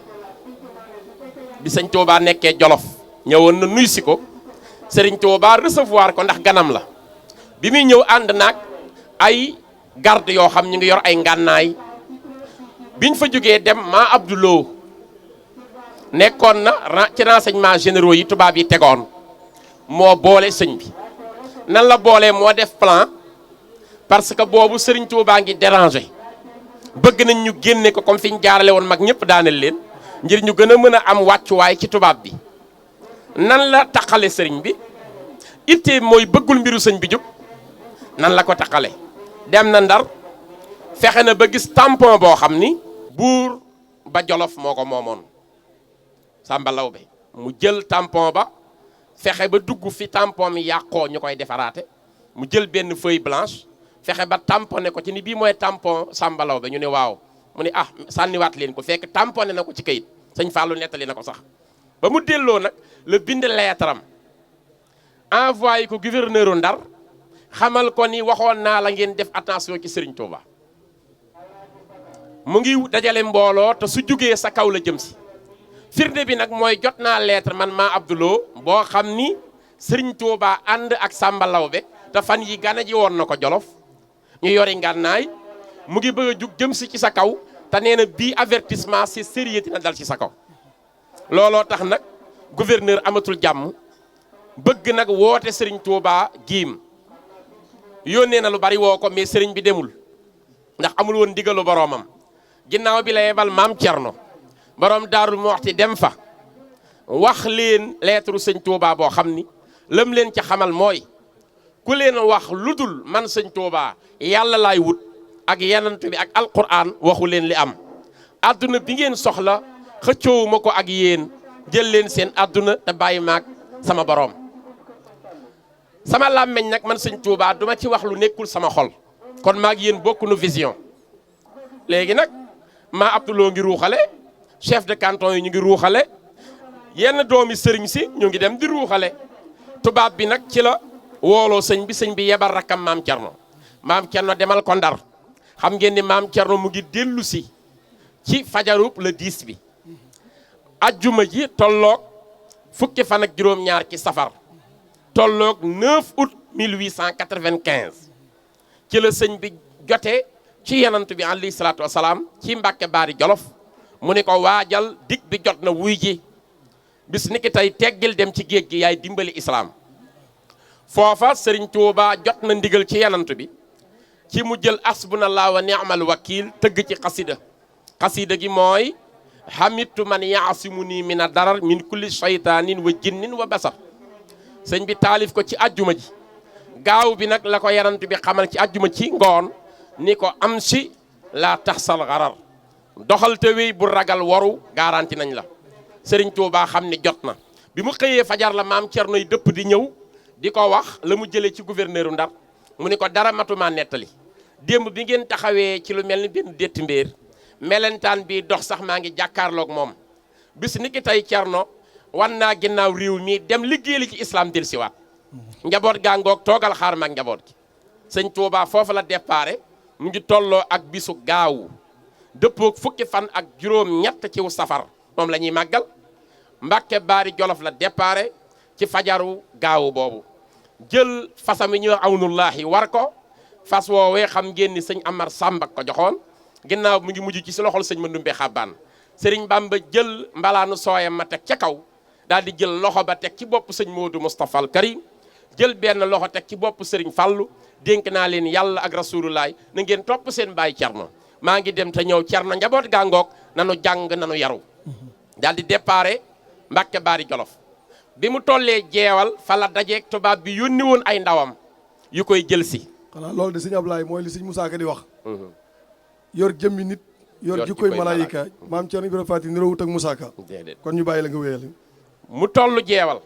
S5: bi sëñ Touba nekkee Jolof ñëwoon na nuy si ko sëriñ Touba recevoir ko ndax ganam la bi muy ñëw ànd naag ay garde yoo xam ñu ngi yor ay ngànnaay biñ fa jógee dem maa Abdouloo nekkoon na ci renseignements généraux yi tubaab yi tegoon moo boole sëñ bi nan la boolee moo def plan parce que boobu sëriñ Touba ngi dérangé bëgg nañ ñu génne ko comme fi ñu jaarale woon mag ñëpp daaneel leen ngir ñu gën a mën a am wàccuwaay ci tubaab bi nan la taqale sëriñ bi ittee mooy bëggul mbiru sëñ bi jóg nan la ko taqale dem na Ndar fexe na ba gis tampon boo xam ni buur ba Jolof moo ko moomoon Samba Lawbe mu jël tampon ba fexe ba dugg fi tampon mi yàqoo ñu koy defaraate mu jël benn feuille blanche fexe ba tamponné ko ci ni bii mooy tampon Samba Lawbe ñu ne waaw mu ne ah sànniwaat leen ko fekk tamponné na ko ci kayit sëñ Fallou nettali na ko sax ba mu delloo nag la bind lettre am envoyé ko gouverneur u Ndar xamal ko ni waxoon naa la ngeen def attention ci Serigne Touba mu ngi dajale mbooloo te su jugee sa kaw la jëm si firnde bi nag mooy jot naa lettre man maa Abdouloo boo xam ni Serigne Touba ànd ak Samba Lawbe te fan yi gana ji woon na ko Jolof ñu yori ngànnaay mu ngi bëgg a jug jëm si ci sa kaw te nee na bii avertissement c'est sérieux dina dal ci sa kaw looloo tax nag gouverneur amatul jàmm bëgg nag woote Serigne Touba giim yónnee na lu bari woo ko mais Serigne bi demul ndax amul woon ndigalu boroomam ginnaaw bi la yebal maam Cerno borom Daaru Muxti dem fa wax leen lettre sëñ Touba boo xam ni lam leen ca xamal mooy ku leen wax lu dul man sëñ Touba yàlla laay wut ak yenant bi ak alquran waxu leen li am adduna bi ngeen soxla xëccoowuma ko ak yéen jël leen seen adduna te bàyyi maag sama borom sama làmmeñ nag man sëñ Touba duma ci wax lu nekkul sama xol kon maag yéen bokkunu vision léegi nag maa Abdouloo ngi ruuxale chef de canton yi ñu ngi ruuxale yenn doomi sëriñ si ñu ngi dem di ruuxale tubaab bi nag ci la wooloo sëñ bi yebal rakkam maam Cerno demal ko Ndar xam ngeen ni maam Cerno mu ngi dellu si ci fajarub le 10 bi ajjuma ji tolloog fukki fan ak juróom-ñaar ci safar tolloog 9 août 1895 ci la sëñ bi jotee ci yenant bi alayhi salaatu wasalaam ci Mbàkke Baari Jolof mu ni ko waajal dig bi jot na wuy ji bis ni ki tey teggil dem ci géej gi yaay dimbali islaam foofa sëriñ Tuuba jot na ndigal ci yanant bi ci mu jël asbunallah wa ni'mal wakil tëgg ci xasida gi mooy hamidtu man yaasimuni min a darar min kulli shaytanin wa jinnin wa basar sëñ bi taalif ko ci ajjuma ji gaaw bi nag la ko yanant bi xamal ci ajjuma ci ngoon ni ko am si laa taxsal xarar doxal te wéy bu ragal waru garanti nañ la sëriñ Tuuba xam ni jot na bi mu xëyee fajar la maam Cernoy dëpp di ñëw di ko wax la mu jëlee ci gouverneur Ndar mu ni ko dara matuma nettali démb bi ngeen taxawee ci lu mel ni benn détti mbéer melentaan bi dox sax maa ngi jàkkaarloog moom bis ni ki tey Cerno wan naa ginnaaw réew mi dem liggéeyali ci islam del siwaat njaboot gaa ngoog toogal xaar maag njaboot gi sëñ Tuuba foofu la déparé mu ngi tolloo ak bisu gaawu dëppoog fukki fan ak juróom ñett ciw safar moom la ñuy màggal Mbàkke Baari Jolof la déparé ci fajaru gaawu boobu jël fasam yi ñuy wax awnullaahi war ko fas woowee xam ngeen ni sëñ Amar Sàmba ko joxoon ginnaaw mu ngi mujj ci si loxol sëñ Mandumbe Xabbaan sëriñ Bamba jël mbalaanu sooyam ma teg ca kaw daal di jël loxo ba teg ci bopp sëñ Moodu Moustapha al Karim jël benn loxo teg ci bopp sëriñ Fallu dénk naa leen yàlla ak rasulullaay na ngeen topp seen baay Cerno maa ngi dem te ñëw Cerno njaboot gaa ngoog nanu jàng nanu yaru daal di déparé Mbàkke Baari Jolof bi mu tollee jeewal fa la dajeeg tubaab bi yónni woon ay ndawam yu koy jël si
S4: xanaa loolu de sëñ Ablaye mooy li sëñ Moussa Ka di wax yor jëmmi nit yor jikkoy malaayika maam Cerno Ibra Faati niroowut ak Moussa Ka kon ñu bàyyi la nga wéyal
S5: mu toll jeewal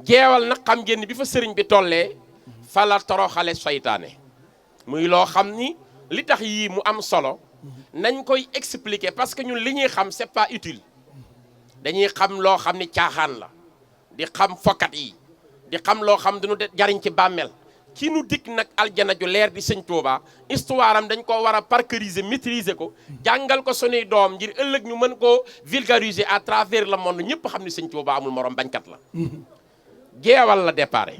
S5: jeewal nag xam ngeen ni bi fa sëriñ bi tollee fa la toroxale seytaane muy loo xam ni li tax yii mu am solo nañ koy expliquer parce que ñun li ñuy xam c'est pas utile dañuy xam loo xam ni caaxaan la di xam fokkat yi di xam loo xam dañu jariñ ci bàmmeel ki nu dikk nag aljana ju leer di sëñ Tuuba histoire am dañ ko war a parcuriser maîtriser ko jàngal ko sunuy doom ngir ëllëg ñu mën koo vulgariser à travers le monde ñëpp xam ni sëñ Tuuba amul morom bañkat la jeewal la déparé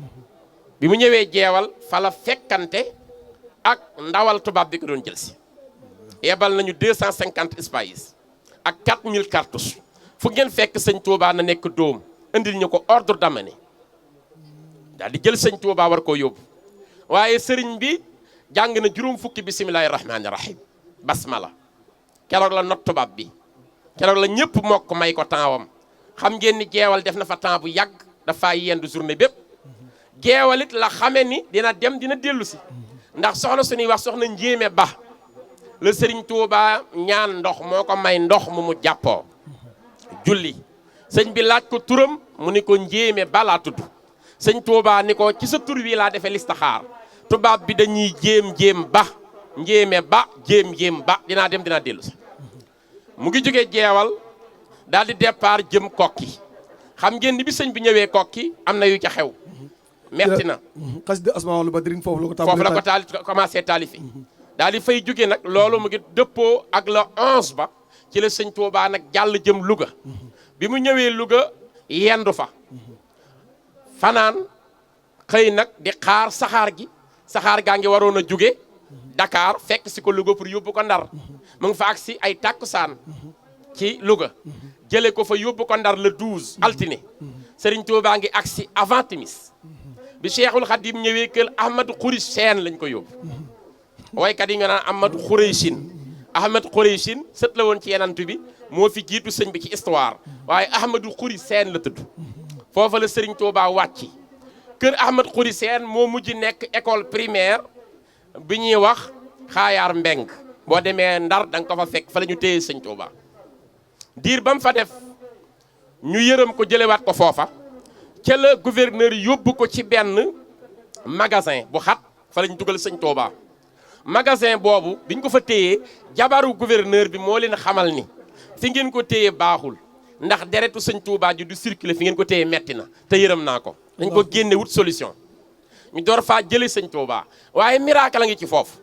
S5: bi mu ñëwee jeewal fa la fekkante ak ndawal tubaab bi ko doon jël si yebal nañu 250 espaces ak 4000 cartouches fu ngeen fekk sëñ Tuuba na nekk dóom indil ñu ko ordre d'amener daal di jël sëñ Tuuba war koo yóbbu waaye sëriñ bi jàng na juróom fukki bisimilahi rahmaani rahim basmala keroog la not tubaab bi keroog la ñëpp mokk may ko temps wam xam ngeen ni jeewal def na fa temps bu yàgg dafa yendu journée bépp jeewalit la xame ni dina dem dina dellu si ndax soxna suñuy wax soxna njéeme ba la sëriñ Tuuba ñaan ndox moo ko may ndox mu jàppoo julli sëñ bi laaj ko turam mu ni ko njéeme ba laa tudd sëñ Tuuba ni ko ci sa tur wi laa defee listaxaar tubaab bi dañuy jéem ba njéeme ba jéem ba dinaa dem dinaa dellu si mu ngi jógee jeewal daal di départ jëm kokki xam ngeen ni bi sëñ bi ñëwee kokki am na yu ca xew metti na
S4: xasida asmaul badrin foofu
S5: la ko taali commencé taalifi daal di fay jóge nag loolu mu ngi dëppoo ak la 11 ba ci la sëñ Tuuba nag jàll jëm Louga bi mu ñëwee Louga yendu fa fanaan xëy nag di xaar saxaar gaa ngi waroon a jóge Dakar fekk si ko Louga pour yóbbu ko Ndar mu ngi fa agsi ay tàkkusaan ci Louga jële ko fa yóbbu ko Ndar le 12 altine Serigne Touba ngi agsi avant timis bi Cheikhul Khadim ñëwee kër Ahmadou Khoureychi Seen lañ ko yóbbu waykat yi nga naan Ahmadou Khoureychi sët la woon ci yenantu bi moo fi jiitu sëñ bi ci histoire waaye Ahmadou Khoureychi Seen la tudd foofa la Serigne Touba wàcci kër Ahmadou Khoureychi Seen moo mujj nekk école primaire bi ñuy wax Xaayaar Mbeng boo demee Ndar da nga ko fa fekk fa la ñu téye sëñ Touba diir ba mu fa def ñu yërëm ko jëlewaat ko foofa ca la gouverneur yóbbu ko ci benn magasin bu xat fa la ñu dugal sëñ Touba magasin boobu biñ ko fa téyee jabaru gouverneur bi moo leen xamal ni fi ngeen ko téye baaxul ndax deretu sëñ Touba ji du circuler fi ngeen ko téye metti na te yërëm naa ko dañ ko génne wut solution ñu door faa jële sëñ Touba waaye miracle la ngi ci foofu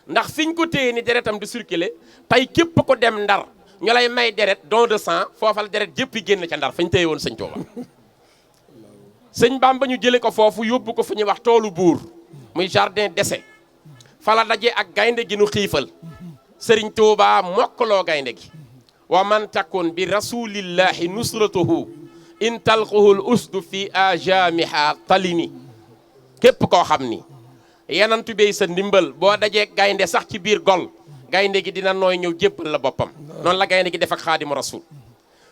S5: ndax fiñ ko téye ni deretam du circuler tey képp ko dem Ndar ñu lay may deret don de sang foofal deret jëpp yi génn ca Ndar fañ téye woon sëñ Touba sëñ Bamba ñu jële ko foofu yóbbu ko fu ñuy wax toolu buur muy jardin d'essai fa la daje ak gaynde gi nu xiifal sëriñ Touba mokkaloo gaynde gi wa man takun bi rasulillahi nusratuhu in talquhul usdu fi ajamiha talimi képp koo xam ni yenantu bey sa ndimbal boo dajee gaynde sax ci biir gol gaynde gi dina nooy ñëw jébbal la boppam noonu la gaynde gi def ak xaadimu rasul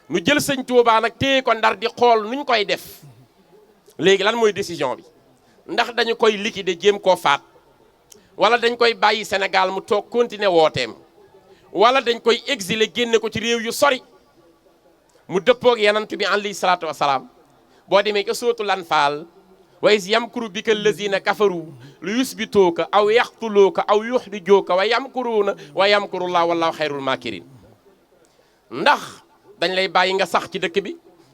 S5: nu jël sëñ Tuubaa nag téye ko Ndar di xool nuñ koy def léegi lan mooy décision bi ndax dañu koy liquider jéem koo faat wala dañ koy bàyyi Sénégal mu toog continuer wooteem wala dañ koy exiler génne ko ci réew yu sori mu dëppoog yenantu bi alayhi salaatu wasalaam boo demee ca sootul Anfaal wa is yamkuru bika allazina kafaru lu yusbituuka aw yaxtuluuka aw yuxrijuuka wa yamkuruuna wa yamkurullah wallahu xayrul maakirin ndax dañ lay bàyyi nga sax ci dëkk bi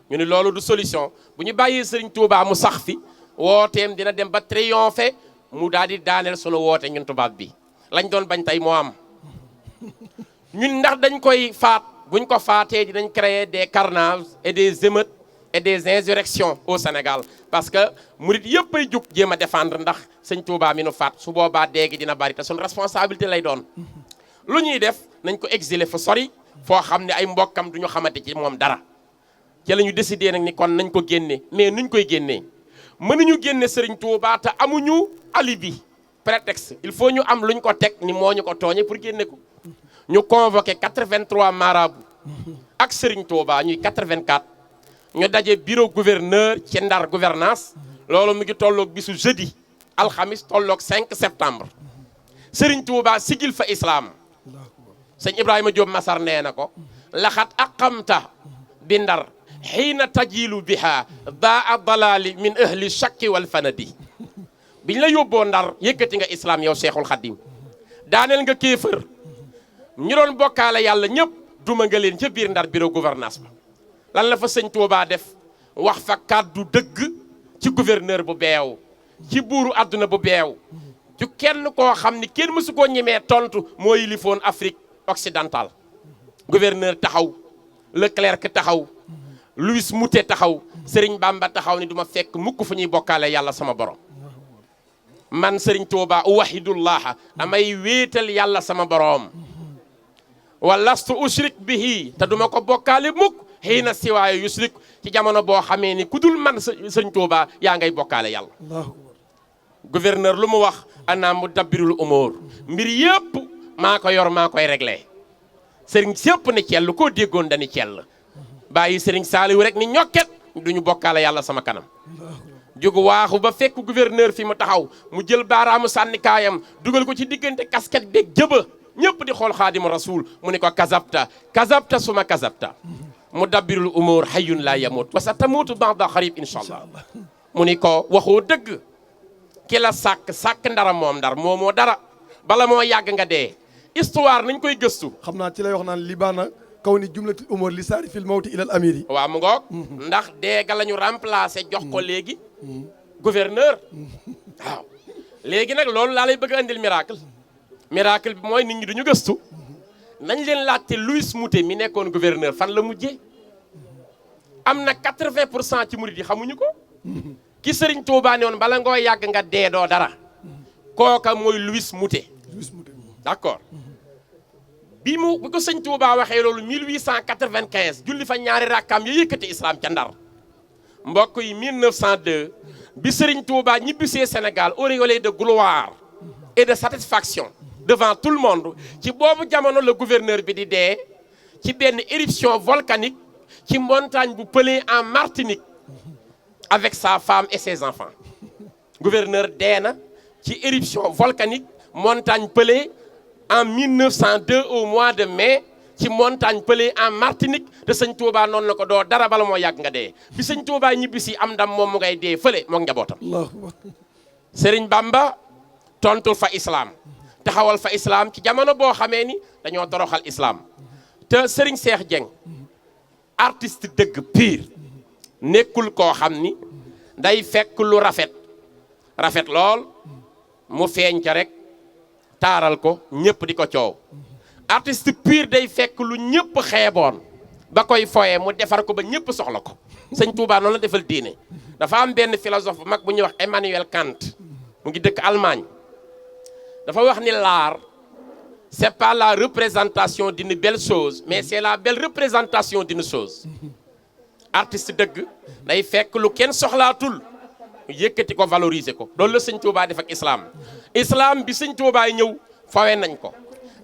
S5: ñu ne loolu du solution bu ñu bàyyee Sëriñ Tuubaa mu sax fi wooteem dina dem ba triompher mu daal di daaneel sunu woote ñun tubaab bi lañ doon bañ tey moo am ñun ndax dañ koy faat buñ ko faatee dinañ créer des carnages et des émeutes et des insurrections au Sénégal parce que murit yëpp ay jug jéem a défendre ndax sëñ Touba mi nu faat su boobaa déegi dina bari te suñ responsabilité lay doon lu ñuy def nañ ko exiler fa sori foo xam ne ay mbokkam duñu xamante ci moom dara ci la ñu décidé nag ni kon nañ ko génne mais nuñ koy génnee mënuñu génne Sëriñ Touba te amuñu alibi prétexte il faut ñu am luñ ko teg ni moo ñu ko tooñe pour génne ko ñu convoqué 83 marabouts ak Sëriñ Touba ñuy 84 ñu daje bureau gouverneur ci Ndar gouvernance loolu mu ngi tolloog bisu jeudi alxamis tolloog 5 septembre Sëriñ Touba sigil fa islam sëñ Ibrahima Diop Masar nee na ko laxat aqamta bi Ndar xiina tajilu biha daa dalali min ahli shakki wal fanadi biñ la yóbboo Ndar yëkkati nga islam yow Cheikhul Khadim daaneel nga kéefër ñu doon bokkaale yàlla ñëpp duma nga leen ca biir Ndar bureau gouvernance ba lan la fa sëñ Touba def wax fa kàddu dëgg ci gouverneur bu beew ci buuru àdduna bu beew ci kenn koo xam ni kenn mësu koo ñemee tontu moo yilifoon Afrique occidentale gouverneur taxaw Leclerc taxaw Louis Moutet taxaw Serigne Bamba taxaw ni duma fekk mukk fu ñuy bokkaale yàlla sama borom man Serigne Touba uwahidullaha damay wéetal yàlla sama borom wa lastu ushrik bihi te duma ko bokkaale mukk xëy na siwaaye yushrik ci jamono boo xamee ni ku dul man Serigne Touba yaa ngay bokkaale yàlla gouverneur lu mu wax ana mudabbirul umur mbir yëpp maa ko yor maa koy réglé Serigne sépp ni cell koo déggoon dani cell bàyyi Serigne Saliou rek ni ñokket duñu bokkaale yàlla sama kanam jóg waaxu ba fekk gouverneur fi mu taxaw mu jël baaraamu sànnikaayam dugal ko ci diggante casquette beeg jëba ñëpp di xool xaadimu rasul mu ni ko kazabta suma kazabta mudabbirul umur hayyun la yamut wa sa tamutu ba'da xarib insha allah mu ni ko waxoo dëgg ki la sàkk ndara moom ndar moomoo dara bala moo yàgg nga dee histoire nañ koy gëstu
S4: xam naa ci lay wax naan libaana kaw ni jumlatul umur li saari fil mawti ilal amiri
S5: waaw mu ngoog ndax deega la ñu remplacé jox ko léegi gouverneur waaw léegi nag loolu laa lay bëgg a andil miracle bi mooy nit ñi duñu gëstu nañ leen laajte Louis Moutet mi nekkoon gouverneur fan la mujjee am na 80% ci murid yi xamuñu ko ki Serigne Touba ne woon bala ngoo yàgg nga dee doo dara kooka mooy Louis Moutet d'accord bi ko sëñ Touba waxee loolu 1895 julli fa ñaari rakkaam ya yëkkati islam ca Ndar mbokk yi 1902 bi Serigne Touba ñibbisee Sénégal auréolé de gloire et de satisfaction devant tout le monde ci boobu jamono le gouverneur bi di dee ci benn éruption volcanique ci montagne bu Pelée en Martinique avec sa femme et ses enfants gouverneur dee na ci éruption volcanique montagne Pelée en 1902 au mois de mai ci montagne Pelée en Martinique te sëñ Touba noonu la ko doo dara bala moo yàgg nga dee bi sëñ Touba ñibbisi am ndam moom mu ngay dee fële mook njabootam Serigne Bamba tontul fa islam taxawal fa islam ci jamono boo xamee ni dañoo toroxal islam te Serigne Cheikh Dieng artiste dëgg pire nekkul koo xam ni day fekk lu rafet lool mu feeñ ca rek taaral ko ñëpp di ko coow artiste pire day fekk lu ñëpp xeeboon ba koy foye mu defar ko ba ñëpp soxla ko sëñ Touba noonu la defal diine dafa am benn philosophe bu mag bu ñuy wax Emmanuel Kant mu ngi dëkk Allemagne dafa wax ni l'art c'est pas la représentation d'une belle chose mais c'est la belle représentation d'une chose artiste dëgg day fekk lu kenn soxlaatul yëkkati ko valoriser ko loolu la sëñ Tuubaa def ak islam bi sëñ Tuubaa ñëw fawe nañ ko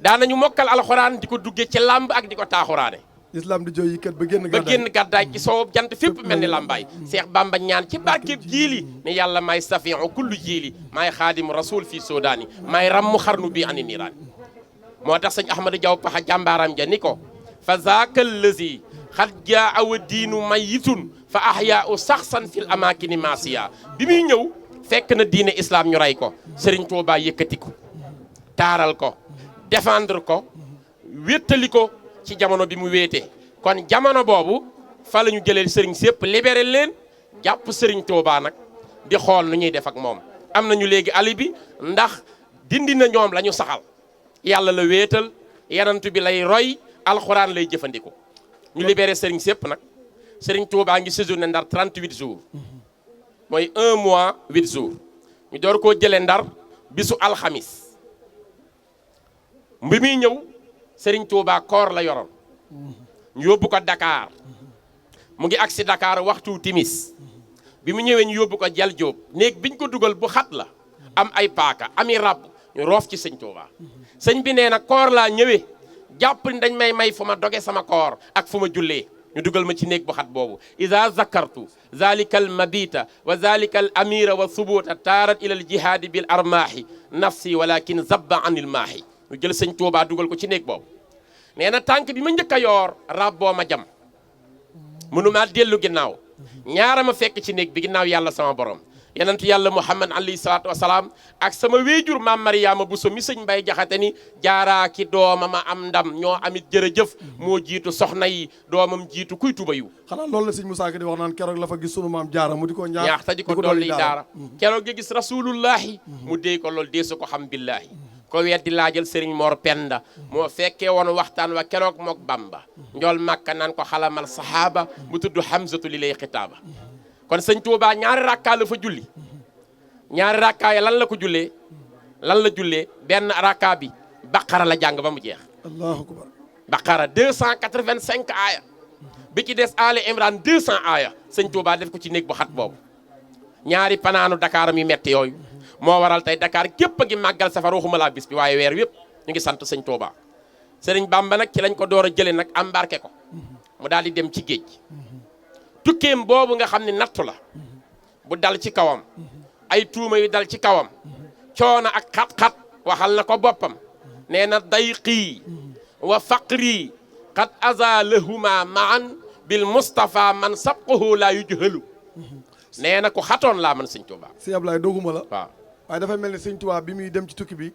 S5: daanañu mokkal alxuraan di ko duggee ci làmb ak di ko taaxuraane
S4: islam di jooy kat ba
S5: génn gàddaay ci soow jant fépp mel ni làmbaay Seex Bamba ñaan ci barkeb jiili ne yàlla maay safiu kullu jiili maay xaadim rasul fii soodaani maay rammu xarnu bi ani niiraani moo tax sëñ Ahmadou Diaw Paxa jàmbaaram ja ni ko fa zaaka allazi xad jaa wa diinu mayitun fa ahyaa u saxsan fil amaakini maasiya bi muy ñëw fekk na diine islam ñu rey ko Sëriñ Tuubaa yëkkati ko taaral ko défendre ko wéttali ko ci jamono bi mu wéete kon jamono boobu fa la ñu jëlee sëriñ sépp libéré leen jàpp Sëriñ Tuubaa nag di xool nu ñuy def ak moom am nañu léegi alibi ndax dindi na ñoom la ñu saxal yàlla la wéetal yanantu bi lay roy alxuraan lay jëfandikoo ñu libéré sëriñ sépp nag Sëriñ Tuubaa ngi séjourné Ndar 38 jours mooy 1 mois 8 jours ñu door koo jëlee Ndar bisu alxamis bi muy ñëw Sëriñ Tuubaa koor la yoroon ñu yóbbu ko Dakar mu ngi agsi Dakar waxtu timis bi mu ñëwee ñu yóbbu ko Jal Jóob néeg biñ ko dugal bu xat la am ay paaka ami ràbb ñu roof ci sëñ Tuubaa sëñ bi nee na koor laa ñëwee jàpp ni dañ may fu ma doge sama koor ak fu ma jullee ñu dugal ma ci néeg bu xat boobu ida zakartu zalika al mabita wa zalika al amira wa subuta taarat ila al jihaadi bil armaahi nafsi walakin zabba anil maahi ñu jël sëñ Tuubaa dugal ko ci néeg boobu nee na tànk bi ma njëkk a yoor rabboo ma jam mënumaa dellu ginnaaw ñaara ma fekk ci néeg bi ginnaaw yàlla sama borom yenentu yàlla muhammad alayhi salaatu wasalaam ak sama wéejur maam mariyaama buso mi sëñ mbay jaxate ni jaaraaki doomam a am ndam ñoo amit jërëjëf moo jiitu soxna yi doomam jiitu kuy tuba yu
S4: xanaa loolu la sëñ Musaa Ka di wax naan keroog la fa gis sunu maam jaara mu di ko
S5: ñaax te di ko dolli daara keroog nga gis rasulullahi mu déy ko loolu dee su ko xam billaahi ko weddi laajal sëriñ Mor Penda moo fekkee woon waxtaan wa keroog mook Bamba njool Makka naan ko xalamal sahaaba mu tudd Hamzatu li lay xitaaba kon sëñ Tuubaa ñaari rakkaa la fa julli ñaari rakkaa ya lan la ko jullee lan la jullee benn rakkaa bi baqara la jàng ba mu jeex
S4: allahu akbar
S5: baqara 285 aaya bi ci des Ali Imran 200 aaya sëñ Tuubaa def ko ci néeg bu xat boobu ñaari panaanu Dakar mi metti yooyu moo waral tey Dakar képp a ngi màggal safar waxuma laa bis bi waaye weer yëpp ñu ngi sant sëñ Tuubaa sëriñ Bamba nag ci lañ ko door a jëlee nag embarqué ko mu daal di dem ci géej tukkeem boobu nga xam ne nattu la bu dal ci kawam ay tuuma yu dal ci kawam coono ak xat-xat waxal na ko boppam nee na dayqii wa faqrii qad azalahuma maan bil Mustafa man sabquhu la yujhalu nee na ko xatoon laa man sëñ Tuubaa
S4: sëñ Ablaye dooguma la
S5: waaw
S4: waaye dafay mel ni sëñ Tuubaa bi muy dem ci tukki bi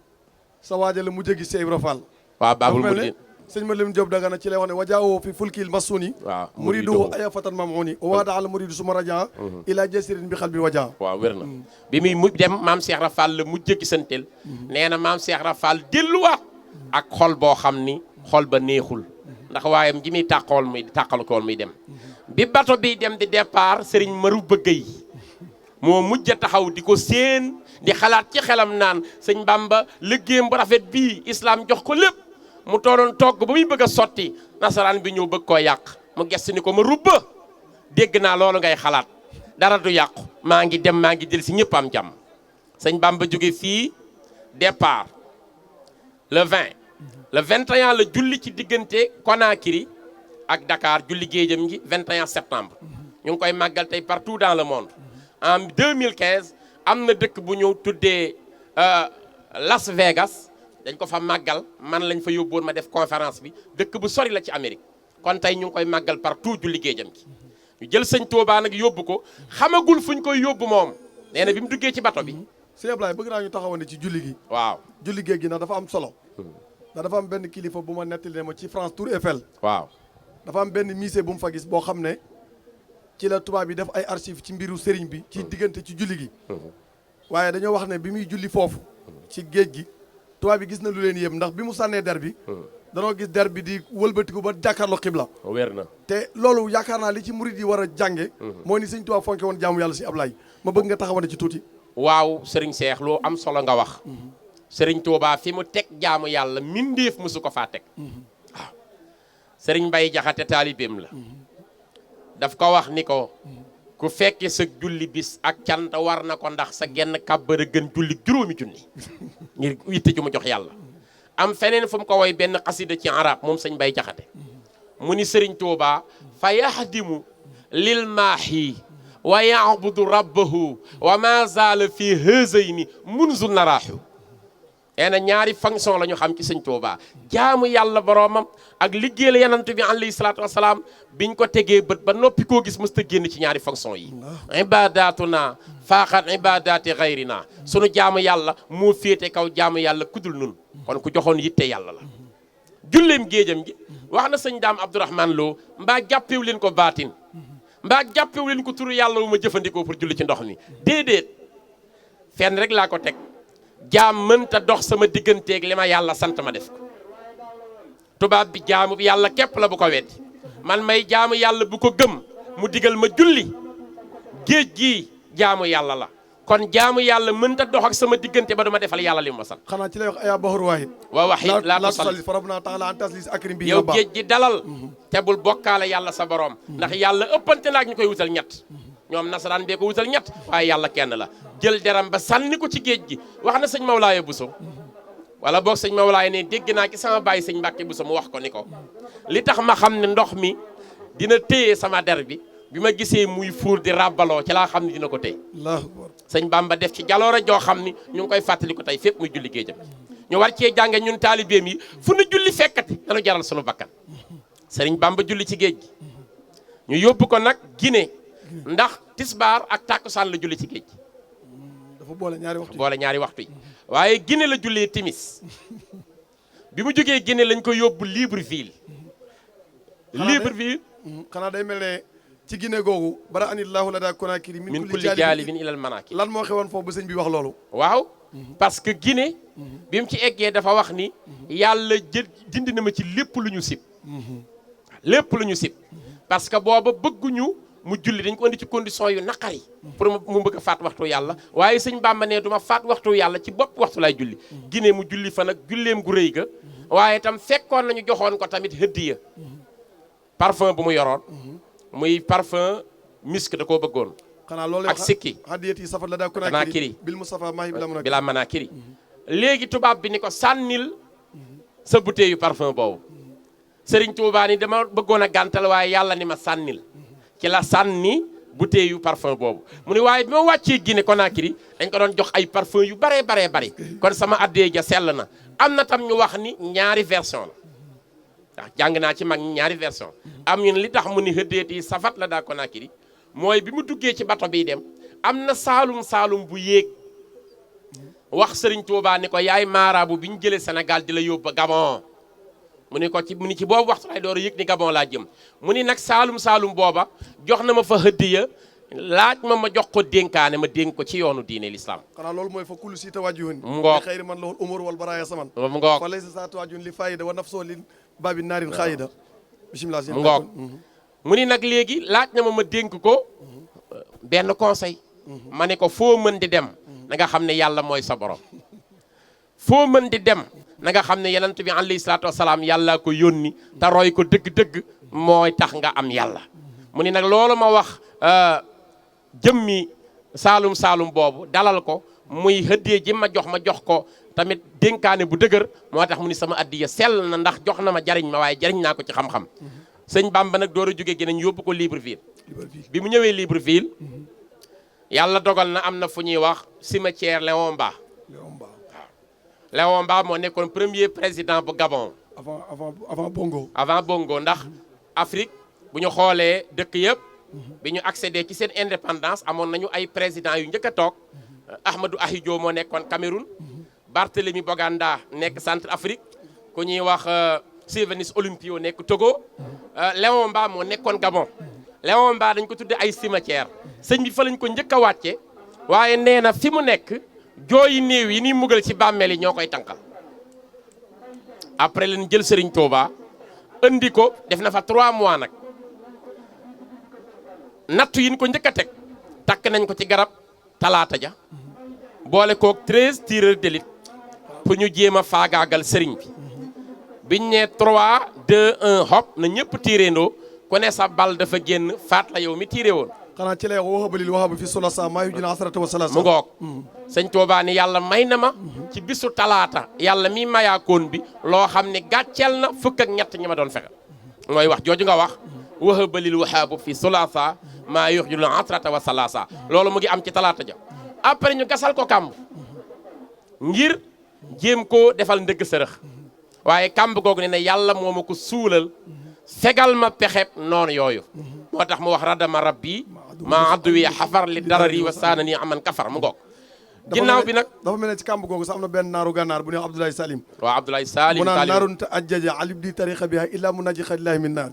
S4: sa waaja la mu jéggi Cheikh Ibra Fall
S5: waaw Baabul Muridiin
S4: sëñ Malim Diop Dagana ci lay wax ne wajaawoo fi fulkil masuni
S5: waaw
S4: muridu aya fatan mamuni wa waada al muridu suma rajan ila jasirin bi xalbi wajan
S5: waaw wér na bi muy mu dem maam Cheikh Ibra Fall la mu jéggi santeel nee na maam Cheikh Ibra Fall delluwaat ak xol boo xam ni xol ba neexul ndax waayam ji muy tàqalu ko woon muy dem bi bato bi dem di départ Serigne Maru bëgg yi moo mujj a taxaw di ko séen di xalaat ci xelam naan sëñ Bamba liggéeyam bu rafet bii islam jox ko lépp mu toonoon togg ba muy bëgg a sotti nasaraan bi ñëw bëgg koo yàq mu gestu ni ko ma rubba dégg naa loolu ngay xalaat dara du yàqu maa ngi dem maa ngi jël si ñëpp am jàmm sëñ Bamba jóge fii départ le 20 le 21 la julli ci diggante Conakry ak Dakar julli géejam gi 21 septembre ñu ngi koy màggal tey partout dans le monde en 2015 am na dëkk bu ñëw tuddee Las Vegas dañ ko fa màggal man lañ fa yóbboon ma def conférence bi dëkk bu sori la ci Amérique kon tey ñu ngi koy màggal partout julli géejam gi ñu jël sëñ Tuubaa nag yóbbu ko xamagul fu ñu koy yóbbu moom nee na bi mu duggee ci bato bi
S4: sëñ Ablaye bëgg naa ñu taxawande ci julli gi
S5: waaw
S4: julli géej gi nag dafa am solo ndax dafa am benn kilifa bu ma nettali ne ma ci France Tour Eiffel
S5: waaw
S4: dafa am benn musée bu mu fa gis boo xam ne ci la tubaab yi def ay archives ci mbiru sëriñ bi ci diggante ci julli gi waaye dañoo wax ne bi muy julli foofu ci géej gi tubaab bi gis na lu leen yéem ndax bi mu sànnee der bi danoo gis der bi di wëlbatiku ba jàkkaarloo xibla
S5: wér na
S4: te loolu yaakaar naa li ci murid yi war a jànge moo ni sëñ Tuubaa fonke woon jaamu yàlla si Ablaye ma bëgg nga taxawante ci tuuti
S5: waaw sëriñ Seex loo am solo nga wax Sëriñ Tuubaa fi mu teg jaamu yàlla mindeef mësu ko faa teg waaw Sëriñ Mbay Jaxate taalibeem la daf ko wax ni ko ku fekke sa julli bis ak cant war na ko ndax sa genn kàbbar a gën julli juróomi junni ngir yitte ju mu jox yàlla am feneen fu mu ko woy benn xasida ci arab moom sëñ Mbay Jaxate mu ni Sëriñ Tuubaa fa yahdimu lil maahi wa ya'budu rabbahu wa ma zaala fi hazayni munzu naraahu na ñaari fonction la ñu xam ci sëñ Tuubaa jaamu yàlla boroomam ak liggéeyal yanant bi alayhi salaatu wasalaam biñ ko tegee bët ba noppi koo gis mësta génn ci ñaari fonction yi ibadatuna faaxat ibadati gayrina sunu jaamu yàlla moo féete kaw jaamu yàlla kudul nun kon ku joxoon yitte yàlla la julleem géejam gi wax na sëñ Daam Abdourahman Lo mbaa jàppewu leen ko baatin mbaa jàppewu leen ko turu yàlla wu ma jëfandikoo pour julli ci ndox mi déedéet fenn rek laa ko teg jaam mënta dox sama digganteeg li ma yàlla sant ma def ko tubaab bi jaamu yàlla képp la bu ko weddi man may jaamu yàlla bu ko gëm mu digal ma julli géej gi jaamu yàlla la kon jaamu yàlla mënta dox ak sama diggante ba duma defal yàlla li ma sant
S4: xanaa ci lay wax ayaa bahru waahid
S5: wa wahid laa
S4: tusalli fa rabbuna taala an taslis akrim bi
S5: yow géej gi dalal te bul bokkaale yàlla sa borom ndax yàlla ëppante naak ñu koy wutal ñett ñoom nasaraan bee ko wutal ñett waaye yàlla kenn la jël deram ba sànni ko ci géej gi wax na sëñ Mawlaaye Buso wala boog sëñ Mawlaaye ne dégg naa ci sama bàyyi sëñ Mbàkke Buso mu wax ko ni ko li tax ma xam ne ndox mi dina téye sama der bi ma gisee muy fuur di ràbbaloo ci laa xam ne dina ko téye sëñ Bamba def ci jaloore joo xam ni ñu ngi koy fàttali ko tey fépp muy julli géejam ñu war cee jànge ñun taalibeem yi fu nu julli fekkati danu jaral sunu bakkan sëriñ Bamba julli ci géej gi ñu yóbbu ko nag Guinée ndax tisbaar ak tàkkusaan la julli ci géej gi
S4: dafa boole
S5: ñaari waxtu yi waaye Guinée la jullee timis bi mu jógee Guinée lañ ko yóbbu Libreville
S4: xanaa day mel ne ci Guinée googu bara anillahu la daa Conakry
S5: min kulli jaalibin ilal manakib
S4: lan moo xewoon foofu ba sëñ bi wax loolu
S5: waaw parce que Guinée bi mu ci eggee dafa wax ni yàlla dindi na ma ci lépp lu ñu sib parce que booba bëgguñu mu julli dañ ko indi ci condition yu naqari pour mu bëgg a faat waxtu yàlla waaye sëñ Bamba ne duma faat waxtu yàlla ci bopp waxtu laay julli Guinée mu julli fa nag julleem gu rëy ga waaye itam fekkoon nañu joxoon ko tamit hëddiya parfum bu mu yoroon muy parfum misk da koo bëggoon
S4: xanaa loolu
S5: ak sikki
S4: hadiyati safar la daa Conakry bil Mustafa mahi bila
S5: manakiri léegi tubaab bi ni ko sànnil sa bouteille yu parfum boobu Sëriñ Tuubaa ni dama bëggoon a gàntal waaye yàlla ni ma sànnil ci la sànni bouteille yu parfum boobu mu ni waaye bi ma wàccee Guinée Conakry dañ ko doon jox ay parfum yu baree kon sama addee ja sell na am na tam ñu wax ni ñaari version la ndax jàng naa ci mag ñaari version am ñun li tax mu ni hëddeeti safat la daa Conakry mooy bi mu duggee ci bato bi dem am na saalum bu yéeg wax Sëriñ Tuubaa ni ko yaay maaraabu bi ñu jëlee Sénégal di la yóbbu Gabon mu ni ci boobu waxtu lay door a yëg ni Gabon laa jëm mu ni nag saalum booba jox na ma fa hëddiya laaj ma jox ko dénkaane ma dénk ko ci yoonu diine l'islam
S4: xanaa loolu mooy fa kullu si tawajjuhun
S5: ngoog
S4: li xayri man lahul umur wal baraaya saman
S5: ngoog
S4: fa laysa sa tawajjuhun li fayida wa nafsoo li baabi naarin xaayida bismillah
S5: ngoog mu ni nag léegi laaj na ma dénk ko benn conseil ma ne ko foo mën di dem na nga xam ne yàlla mooy sa borom foo mën di dem na nga xam ne yonent bi alayhi salaatu wasalaam yàlla ko yónni te roy ko dëgg-dëgg mooy tax nga am yàlla mu ni nag loolu ma wax jëmmi saalum boobu dalal ko muy hëddee ji ma jox ko tamit dénkaane bu dëgër moo tax mu ni sama addiya sell na ndax jox na ma jariñ ma waaye jariñ naa ko ci xam-xam sëñ Bamba nag door a jóge gi nañ yóbbu ko Libreville bi mu ñëwee Libreville yàlla dogal na am na fu ñuy wax cimetière Léon Mba Léon Mba moo nekkoon premier président bu Gabon avant Bongo ndax Afrique bu ñu xoolee dëkk yëpp bi ñu accédé ci seen indépendance amoon nañu ay président yu njëkk a toog Ahmadou Ahidjo moo nekkoon Cameroun Barthélemy Boganda nekk Centrafrique ku ñuy wax Sylvanus Olympio nekk Togo Léon Mba moo nekkoon Gabon Léon Mba dañ ko tudde ay cimetière sëñ bi fa lañ ko njëkk a wàcce waaye nee na fi mu nekk jooyi néew yi ni mugal ci bàmmeel yi ñoo koy tànkal après leen jël Sëriñ Tuubaa andi ko def na fa 3 mois nag nattu yi ñu ko njëkk a teg takk nañ ko ci garab talaata ja boole koog 13 tireurs d'élite pour ñu jéem a faagaagal sëriñ bi biñ ne 3 2 1 hop na ñëpp tiireendoo ku ne sa bal dafa génn faat la yow mi tiire woon.
S4: xanaa ci lay wahabalil wahaba fi sulasa maa yujina asrata wa salasa
S5: mu ngoog sëñ Tuubaa ni yàlla may na ma ci bisu talaata yàlla mi mayaakoon bi loo xam ne gàcceel na fukk ak ñett ñi ma doon fexe mooy wax jooju nga wax wahabalil wahaba fi sulasa maa yujina asrata wa salasa loolu mu ngi am ci talaata ja après ñu gasal ko kàmb ngir jéem koo defal ndëgg sërëx waaye kàmb googu ne ne yàlla moo ma ko suulal fegal ma pexeb noonu yooyu moo tax mu wax radama rabbi ma addu wi xafar li darari wa saana nii aman kafar mu ngoog ginnaaw bi nag
S4: dafa mel ne ci kàmb googu sax am na benn naaru gànnaar bu ñuy wax Abdoulaye Salim
S5: waaw Abdoulaye Salim
S4: mu naan naarun ta ajjaja alib di tariqa biha illa mu naji xadillahi min naar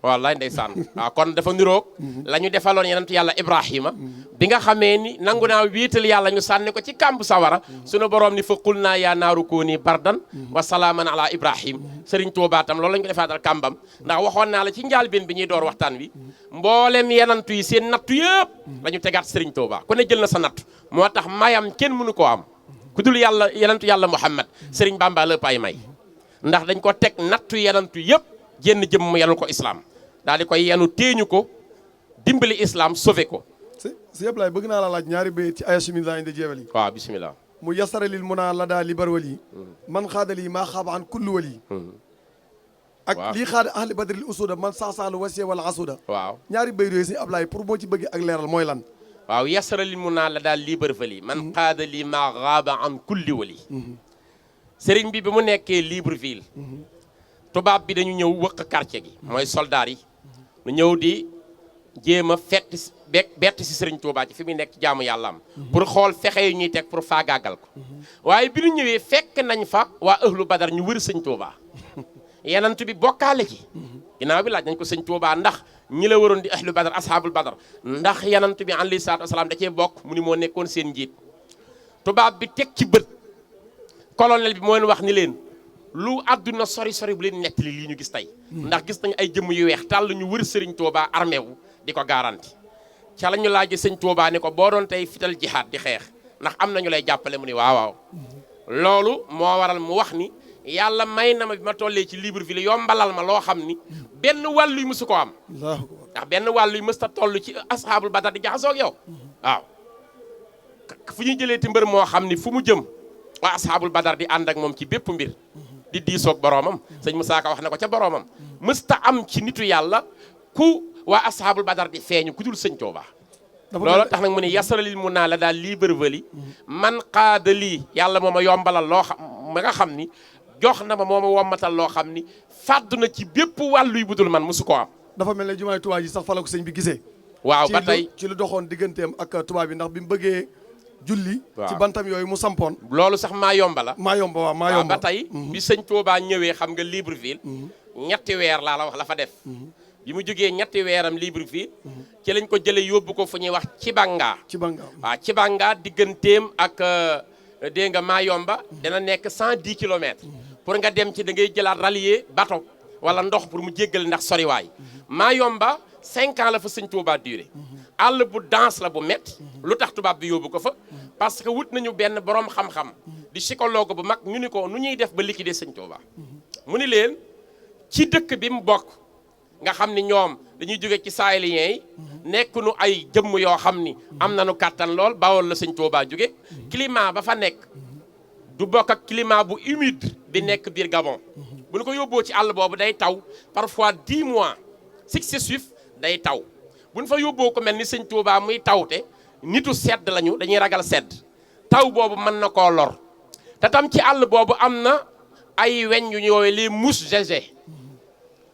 S5: wallaay ndeysaan waaw kon dafa niroog la ñu defaloon yenentu yàlla Ibrahima bi nga xamee ni nangu naa wéetal yàlla ñu sànni ko ci kàmb sawara sunu borom ni fa qul naa yaa naaru kuuni bardan wa salaaman ala Ibrahim Sëriñ Tuubaa tam loolu la ñu ko defaatal kàmbam ndax waxoon naa la ci njaalbeen bi ñuy door waxtaan wi mboolem yenantu yi seen nattu yëpp la ñu tegaat Sëriñ Tuubaa ku ne jël na sa nattu moo tax mayam kenn mënu koo am ku dul yàlla yenantu yàlla Muhammad Sëriñ Bamba la pay may ndax dañ ko teg nattu yenantu yëpp génn jëm mu yenul ko islam daal di koy yenu téeñu ko dimbali islam sauvé ko
S4: si yëpp laay bëgg naa la laaj ñaari bay ci ayasimilah inde jeewal yi
S5: waaw bismillah
S4: mu yasara lil muna la daa li bar wali man xaadali maa xaaba an kulli wali ak lii xaada ahli badril usuda man saasaalu wasiya wala asuda
S5: waaw
S4: ñaari bay yooyu si Ablaye pour boo ci bëgg ak leeral mooy lan
S5: waaw yasara lil muna la daal lii bër fali man xaadali maa xaaba an kulli wali sëriñ bi mu nekkee Libreville tubaab bi dañu ñëw wëq quartier gi mooy soldaar yi nu ñëw di jéem a bett si Sëriñ Tuubaa ci fi muy nekk jaamu yàlla am pour xool fexe yu ñuy teg pour faagaagal ko waaye bi ñu ñëwee fekk nañ fa waa ahlu badar ñu wër Sëñ Tuubaa yenantu bi bokkaale ci ginnaaw bi laaj nañ ko Sëñ Tuubaa ndax ñi la waroon di ahlu badar ashaabul badar ndax yenantu bi alayhi salaatu wasalaam da cee bokk mu ni moo nekkoon seen njiit tubaab bi teg ci bët colonel bi moo leen wax ni leen lu àdduna sori sori bu leen nettali lii ñu gis tey ndax gis nañu ay jëmm yu weex tàll ñu wër Sëriñ Tuubaa armé wu di ko garanti ca la ñu laajee Sëñ Tuubaa ne ko boo doon tey fital jihaad di xeex ndax am nañu lay jàppale mu ni waaw loolu moo waral mu wax ni yàlla may na ma bi ma tollee ci Libreville yombalal ma loo xam ni benn wàllu yu mësu ko am ndax benn wàllu yu mës ta toll ci ashaabul badar di jaxasoo ak yow waaw fu ñuy jëlee ti mbër moo xam ni fu mu jëm waa ashaabul badar di ànd ak moom ci bépp mbir di diisoog boroomam sëñ Musaa Ka wax na ko ca boroomam mësta am ci nitu yàlla ku waa ashaabul badar di feeñu ku dul Sëñ Tuubaa loolu tax nag mu ne yasaralil mu naa la daal Libreville man xaada lii yàlla moo ma yombalal loo xam ma nga xam ni jox na ma moo ma wommatal loo xam ni fàddu na ci bépp wàllu yu budul man mosu ko am
S4: dafa mel ne jumaay Tuubaa ji sax fa la ko sëñ bi gisee
S5: waaw ba tey
S4: ci lu doxoon digganteem ak tubaab bi ndax bi mu bëggee julli ci bantam yooyu mu sampoon
S5: loolu sax maa yomba la
S4: maa yomba waaw maa yomba
S5: ba tey bi Sëñ Tuubaa ñëwee xam nga Libreville ñetti weer laa la wax la fa def bi mu jógee ñetti weeram Libreville ci lañ ko jële yóbbu ko fu ñuy wax Cibanga waaw Cibanga digganteem ak dégg nga maa yomba dana nekk 110 kilomètres pour nga dem ci da ngay jëlaat rallier bateau wala ndox pour mu jéggal ndax soriwaay maa yomba 5 ans la fa Sëñ Tuubaa duré àll bu danse la bu métti lu tax tubaab bi yóbbu ko fa parce que wut nañu benn borom xam-xam di psychologue bu mag ñu ni ko nu ñuy def ba liquider Sëñ Tuubaa mu ni leen ci dëkk bi mu bokk nga xam ni ñoom dañuy jóge ci sahéliens yi nekk nu ay jëmm yoo xam ni am nañu kàttan lool Bawol la Sëñ Tuubaa jóge climat ba fa nekk du bokk ak climat bu humide bi nekk biir Gabon bu ñu ko yóbboo ci àll boobu day taw parfois 10 mois successifs day taw bu ñu fa yóbboo ko mel ni Sëñ Tuubaa muy tawte nitu sedd lañu dañuy ragal sedd taw boobu mën na koo lor te tam ci àll boobu am na ay weñ yu ñu woowee les mouches GG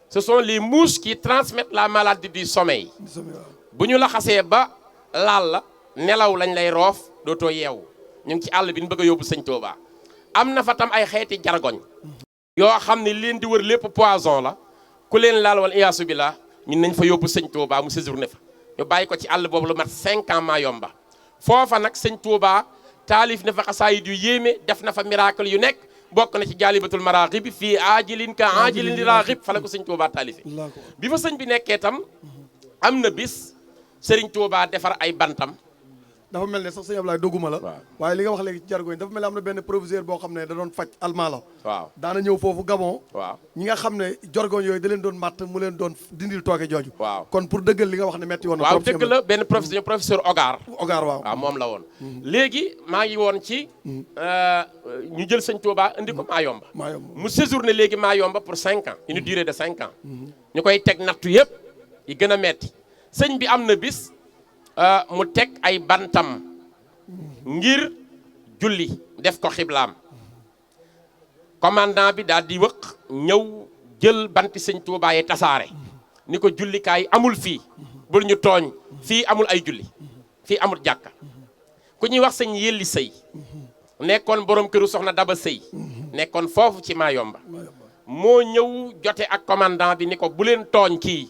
S5: ce sont les mouches qui transmettent la maladie du sommeil bu ñu la xasee ba laal la nelaw lañ lay roof dootoo yeewu ñu ngi ci àll bi ñu bëgg a yóbbu Sëñ Tuubaa am na fa tam ay xeeti jargoñ yoo xam ne leen di wër lépp poison la ku leen laal wal iyaasu billah ñun nañ fa yóbbu Sëñ Tuubaa mu séjourné fa ñu bàyyi ko ci àll boobu lu mat 5 ans maa yomba foofa nag Sëñ Tuubaa taalif na fa xasaayid yu yéeme def na fa miracle yu nekk bokk na ci jaalibatul maraaxib fii aajilin ka aajilin li raaxib fa la ko Sëñ Tuubaa taalife bi fa sëñ bi nekkee tam am na bis Sëriñ Tuubaa defar ay bantam
S4: dafa mel ne sax sëñ Ablaye dogguma la waaye li nga wax léegi ci jargoñ dafa mel ne am na benn proviseur boo xam ne da doon faj allemand la
S5: waaw
S4: daana ñëw foofu Gabon
S5: waaw
S4: ñi nga xam ne jargoñ yooyu da leen doon matt mu leen doon dindil tooke jooju
S5: waaw
S4: kon pour dëggal li nga wax ne metti woon na
S5: waaw dëgg la benn professeur Ogar
S4: waaw
S5: moom la woon léegi maa ngi woon ci ñu jël sëñ Touba indi ko Mayomba mu séjourné léegi Mayomba pour 5 ans une durée de 5 ans ñu koy teg nattu yëpp yi gën a metti sëñ bi am na bis mu teg ay bantam ngir julli def ko xiblaam commandant bi daal di wëq ñëw jël banti sëñ Touba yi tasaare ni ko jullikaay amul fii bul ñu tooñ fii amul ay julli fii amul jàkka ku ñuy wax sëñ Yelli Sëy nekkoon borom këru soxna Daba Sëy nekkoon foofu ci Mayomba moo ñëw jote ak commandant bi ni ko bu leen tooñ kii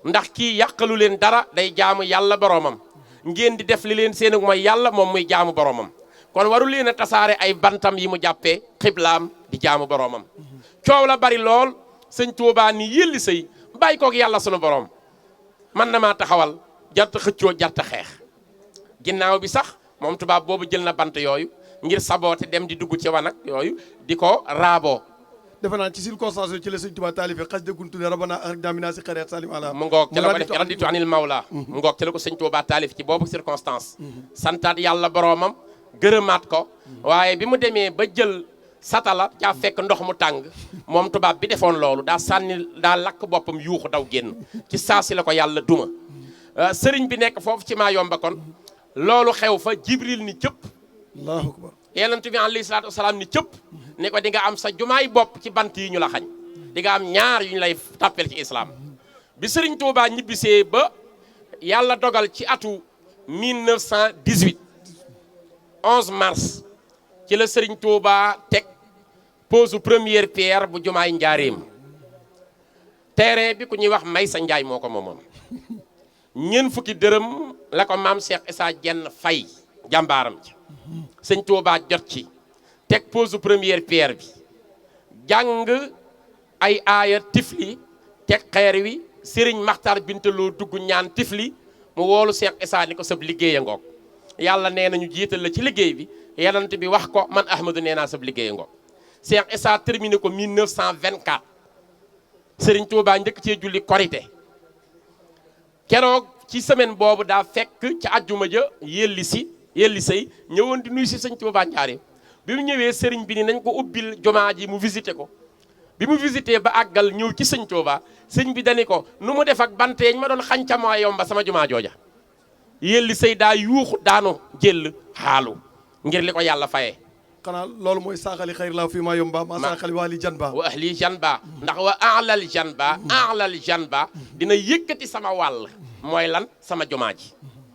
S5: ndax kii yàqalu leen dara day jaamu yàlla boromam ngeen di def li leen seen mooy yàlla moom muy jaamu boromam kon waru leen a tasaare ay bantam yi mu jàppee xiblaam di jaamu boromam coow la bari lool sëñ Tuubaa ni Yelli Sëy bàyyi koog yàlla sunu borom man na maa taxawal jarta xëccoo jarta xeex ginnaaw bi sax moom tubaab boobu jël na bant yooyu ngir saboote dem di dugg ci wanag yooyu di ko raaboo
S4: defe naa ci circonstance ci la sëñ Tuubaa taalife xas dëggun tudde rabana ak damina si xareet salim ala
S5: mu ngoog ca la ko def raditu anil mawla mu ngoog ca la ko sëñ Tuubaa taalif ci boobu circonstance santaat yàlla boroomam gërëmaat ko waaye bi mu demee ba jël satala caa fekk ndox mu tàng moom tubaab bi defoon loolu daa sànni daa lakk boppam yuuxu daw génn ci saasi la ko yàlla duma sëriñ bi nekk foofu ci Mayomba kon loolu xew fa Jibril ni cëpp
S4: allahu akbar
S5: yonent bi alayhi salaatu wasalaam ni cëpp ne ko di nga am sa jumaay bopp ci bant yi ñu la xañ di nga am ñaar yu ñu lay tàppel ci islam bi sëriñ Touba ñibbisee ba yàlla dogal ci atu 1918 11 mars ci la sëriñ Touba teg pose première pierre bu jumaay njaareem terrain bi ku ñuy wax Maysa Njaay moo ko moomoon ñeent fukki dërëm la ko maam Cheikh Issa Diène fay jàmbaaram ci sëñ Touba jot ci teg pose première pierre bi jàng ay aaya tifli teg xeer wi sëriñ Maxtar Bintaloo dugg ñaan tifli mu woolu Cheikh Issa ni ko sab liggéey a ngoog yàlla nee na ñu jiital la ci liggéey bi yonent bi wax ko man Ahmadou nee naa sab liggéey a ngoog Cheikh Issa terminé ko 1924 sëriñ Touba njëkk cee julli korité keroog ci semaine boobu daa fekk ca àjjuma ja Yelli Sëy ñëwoon di nuyu si sëñ Touba Njaaréem bi mu ñëwee sëriñ bi ni nañ ko ubbil jumaa ji mu visité ko bi mu visité ba àggal ñëw ci sëñ Touba sëñ bi dani ko nu mu def ak banteeñ ma doon xañ ca Mayomba sama jumaa jooja Yelli Sëy daa yuuxu daanu jël xaalu ngir li ko yàlla fayee
S4: xanaa loolu mooy saaxali xayr laa fi Mayomba ma saaxali waa li janba
S5: wa ahli janba ndax wa alal janba dina yëkkati sama wàll mooy lan sama jumaa ji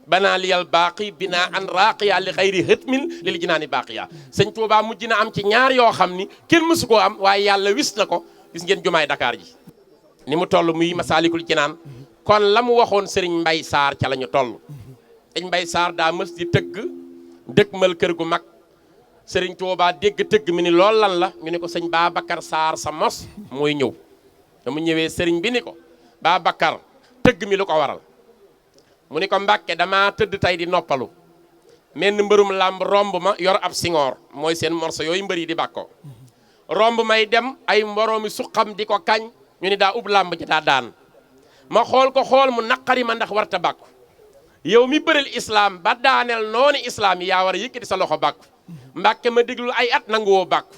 S5: banaa liyal baaqi binaa an raaqiya li xayri hëtmin lil jinaani baaqiya sëñ Touba mujj na am ci ñaar yoo xam ni kenn mësu koo am waaye yàlla wis na ko gis ngeen jumaay Dakar ji ni mu toll muy Masaalikul Jinaan kon la mu waxoon sëriñ Mbay Saar ca la ñu toll sëriñ Mbay Saar daa mës di tëgg dëkkmal kër gu mag sëriñ Touba dégg tëgg mi ni lool lan la ñu ne ko sëñ Babacar Saar sa mos mooy ñëw damu ñëwee sëriñ bi ni ko Babacar tëgg mi lu ko waral mu ni ko Mbàkke dama tëdd tey di noppalu menn mbërum làmb romb ma yor ab singoor mooy seen morso yooyu mbër yi di bàkkoo romb may dem ay mboroomi suqam di ko kañ ñu ni daa ub làmb ji daa daan ma xool ko xool mu naqari ma ndax warta bàkku yow mi bëril islam ba daaneel noonu islam yi yaa war a yëkkati sa loxo bàkku Mbàkke ma déglu ay at nanguwoo bàkku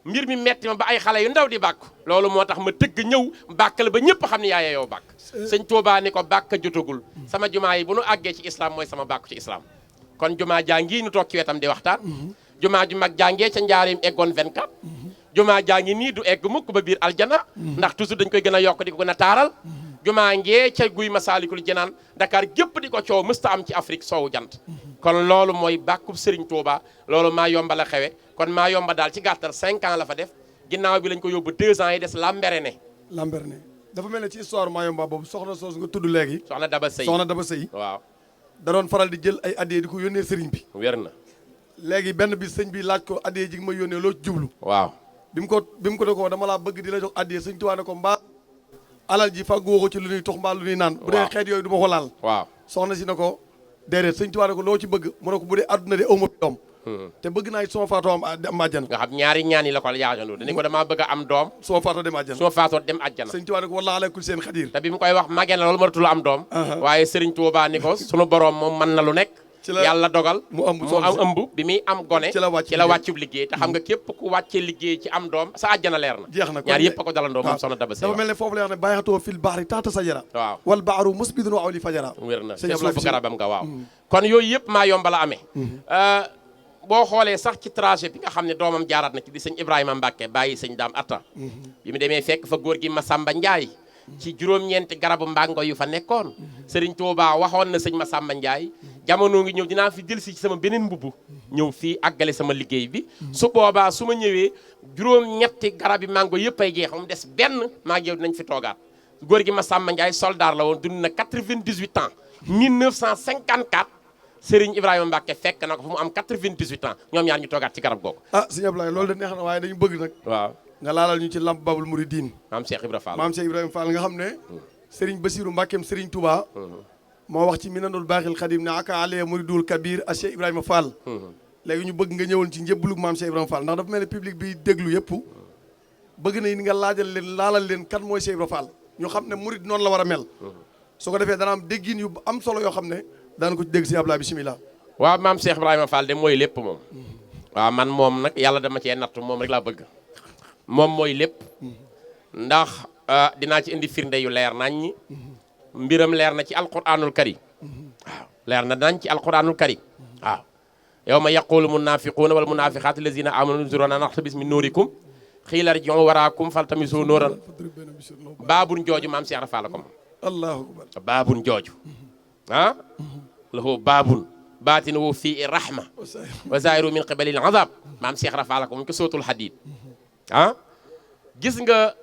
S5: mbir mi metti ma ba ay xale yu ndaw di bàkku loolu moo tax ma tëgg ñëw bàkk la ba ñëpp xam ne yaayee yow bàkk sëñ Touba ni ko bàkk jotagul sama jumaa yi bu nu àggee ci islam mooy sama bàkku ci islam kon jumaa jaa ngi nu toog ci wetam di waxtaan jumaa ju mag jàngee ca njaareem eggoon 24 jumaa jaa ngi nii du egg mukk ba biir aljana ndax toujours dañ koy gën a yokk di ko gën a taaral jumaa ngee ca guy Masaalikul Jinaan Dakar gépp di ko coow mësta am ci Afrique soowu jant kon loolu mooy bàkkub Serigne Touba loolu Mayomba la xewe kon Mayomba daal ci gàttal 5 ans la fa def ginnaaw bi lañ ko yóbbu 2 ans yi des Lambaréné
S4: dafa mel ne ci histoire Mayomba boobu soxna soosu nga tudd léegi
S5: soxna Daba Sëy
S4: waaw da doon faral di jël ay addiyee di ko yónnee sëriñ bi
S5: wér na
S4: léegi benn bi sëñ bi laaj ko addiyee ji nga ma yónnee loo ci jublu
S5: waaw
S4: bi mu ko ko dama laa bëgg di la jox addiyee sëñ Tuubaa ne ko mbaa alal ji fàggu woo ko ci lu ñuy tux mbaa lu ñuy naan bu dee xeet yooyu du ma ko laal
S5: waaw
S4: soxna si ne ko déedéet sëñ Tuubaa ne ko loo ci bëgg mu ne ko bu dee àdduna de awma doom te bëgg naa it suma faatoo am àjjana.
S5: nga xam ñaari ñaan yi la ko yaajandoo dañu ko damaa bëgg a am doom
S4: suma faatoo dem àjjana.
S5: suma faatoo dem àjjana.
S4: sëñ Tuubaa ne ko wallaahi ala kulli seen xadir.
S5: te bi mu koy wax màggee na loolu mënatul am doom waaye Sëriñ Tuubaa ni ko sunu borom moom mën na lu nekk yàlla dogal
S4: mu am
S5: ëmb bi muy am gone
S4: ci la
S5: wàccub liggéey te xam nga képp ku wàccee liggéey ci am doom sa àjjana leer na
S4: jeex na
S5: ñaar yëpp a ko dalandoo moom soxna Daba Seye
S4: dafa mel ne foofu la wax ne bàyyaatoo fil bahri taata sajara
S5: waaw
S4: wal bahru musbidun wa awli fajara
S5: wér na te suufu garabam nga waaw kon yooyu yëpp maa yomba la amee boo xoolee sax ci trajet bi nga xam ne doomam jaaraat na ci di sëñ Ibrahima Mbacke bàyyi sëñ Daam Atta bi mu demee fekk fa góor gi Masamba Ndiaye ci juróom-ñeenti garabu mbango yu fa nekkoon Serigne Touba waxoon na sëñ Masamba Ndiaye jamono ngi ñëw dinaa fi delsi ci sama beneen mbubb ñëw fii àggale sama liggéey bi su boobaa su ma ñëwee juróom-ñetti garabi mango yëpp ay jeex mu des benn maa ngi yow dinañ fi toogaat góor gi Masamba Ndiaye soldat la woon dund na 98 ans 1954 Serigne Ibrahima Mbacke fekk na ko fu mu am 98 ans ñoom ñaar ñu toogaat ci garab googu.
S4: ah sëñ Ablaye loolu de neex na waaye dañu bëgg nag.
S5: waaw
S4: nga laalal ñu ci lamp babul muridin.
S5: maam Cheikh Ibrahima Fall
S4: maam Cheikh Ibrahima Fall nga xam ne. Serigne Bassirou Mbackeem Serigne Touba. moo wax ci minanul baaxil xadim ne aka alee muridul kabir a Cheikh Ibrahima Fall. léegi ñu bëgg nga ñëwoon ci njëbbulug maam Cheikh Ibrahima Fall ndax dafa mel ne public bi déglu yëpp. bëgg na nga laajal leen laalal leen kan mooy Cheikh Ibrahima Fall ñu xam ne murid noonu la war a mel. su ko defee dana am déggin yu am solo yoo xam ne daan ko ci dégg si Ablaye bisimilah.
S5: waaw maam Cheikh Ibrahima Fall de mooy lépp moom. waaw man moom nag yàlla dama cee nattu moom rek laa bëgg. moom mooy lépp. ndax dinaa ci indi firnde yu leer nañ ñi. mbiram leer na ci alquranul karim. waaw leer na nañ ci alquranul karim. waaw yawma yaqulu munafiquuna wal munafiqaatu lazina amanu unzuruna naqtabis min nuurikum xiila rji'u waraakum faltamisu nuuran baabun jooju maam Cheikh Fall ko moom.
S4: allahu akbar
S5: baabun jooju. ah lahu baabun baatinuhu fii rahma wa zaahiruhu min qibalil azab maam Cheikh Fall ko mu ko sootul hadid ah gis nga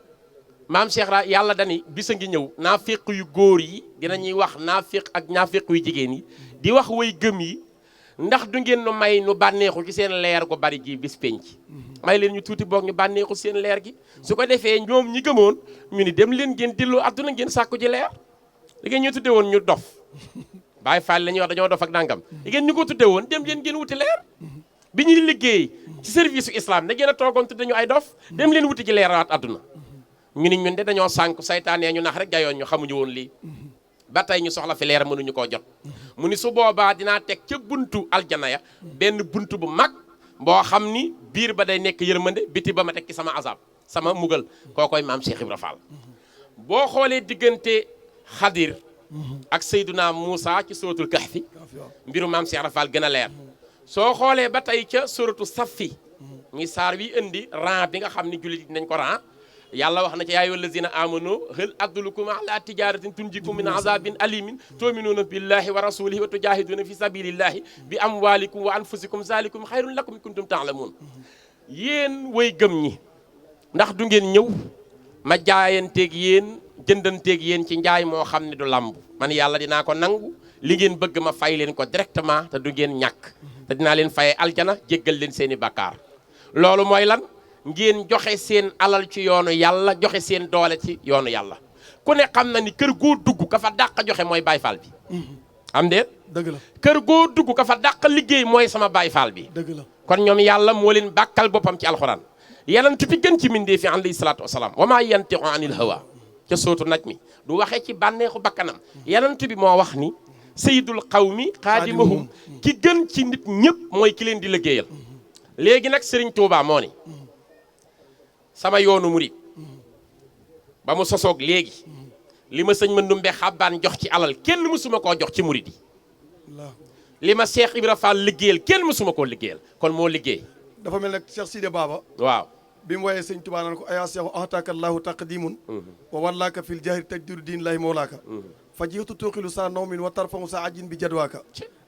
S5: maam Cheikh yàlla dani bisa ngi ñëw naafiq yu góor yi dinañuy wax naafiq ak naafiq yu jigéen yi di wax way gëm yi ndax du ngeen nu may nu bànneexu ci seen leer gu bari gi bis penc may leen ñu tuuti boog ñu bànneexu seen leer gi su ko defee ñoom ñi gëmoon ñu ni dem leen ngeen delloo adduna ngeen sàkku ji leer li ngeen ñu tudde woon ñu dof Baay Faal la ñuy wax dañoo dof ak nangam li ngeen ñu ko tudde woon dem leen ngeen wuti leer bi ñuy liggéey ci service u islam da ngeen a toogoon tudde ñu ay dof dem leen wuti ci leeraat adduna ñu ni ñun de dañoo sànk saytaanee ñu nax rek jayoon ñu xamuñu woon lii ba tey ñu soxla fi leer mënuñu koo jot mu ni su boobaa dinaa teg ca buntu aljana ya benn buntu bu mag boo xam ni biir ba day nekk yërmande biti ba ma teg ci sama azab sama mugal kookoy maam Cheikh Ibra Fall boo xoolee diggante Xadir ak Seyduna Moussa ci suratul Kahfi mbiru maam Cheikh Ibra Fall gën a leer soo xoolee ba tey ca suratu Safi muy saar wi indi ran bi nga xam ni jullit dinañ ko ran yàlla wax na ci yaa ayyuhal lazina amanu hal adullukum ala tijaratin tunjikum min azabin alimin tu'minuna billahi wa rasulihi wa tujahiduna fi sabilillahi bi amwalikum wa anfusikum zalikum xayrun lakum in kuntum ta'lamun yéen way gëm ñi ndax du ngeen ñëw ma jaayanteeg yéen jëndanteeg yéen ci njaay moo xam ne du lamb man yàlla dinaa ko nangu li ngeen bëgg ma fay leen ko directement te du ngeen ñàkk te dinaa leen faye aljana jéggal leen seeni bakkaar loolu mooy lan ngeen joxe seen alal ci yoonu yàlla joxe seen doole ci yoonu yàlla ku ne xam na ni kër goo dugg ka fa dàq joxe mooy Baay Faal bi am déet
S4: dëgg la
S5: kër goo dugg ka fa dàq liggéey mooy sama Baay Faal bi
S4: dëgg la
S5: kon ñoom yàlla moo leen bàkkal boppam ci alxuraan yonent bi gën ci mindee fi alayhi salaatu wasalaam wa maa yantiqu anil hawa ca sootu naj mi du waxee ci bànneexu bakkanam yonent bi moo wax ni sayyidul qawmi xaadimuhum ki gën ci nit ñëpp mooy ki leen di liggéeyal léegi nag Serigne Touba moo ni sama yoonu murid ba mu sosoog léegi li ma sëñ Mandumbe xabbaan jox ci alal kenn mësuma koo jox ci murid yi li ma Cheikh Ibra Fall liggéeyal kenn mësuma koo liggéeyal kon moo liggéey
S4: dafa mel ne Cheikh Sidé Baba
S5: waaw
S4: bi mu woyee sëñ Tuubaa naan ko ayaa Cheikh ahtaaka allahu taqdimun wa wallaaka fil jahri tajdiru diin lahi mawlaaka fa jiitu tuuxilu sa nawmin wa tarfamu sa ajin bi jadwaaka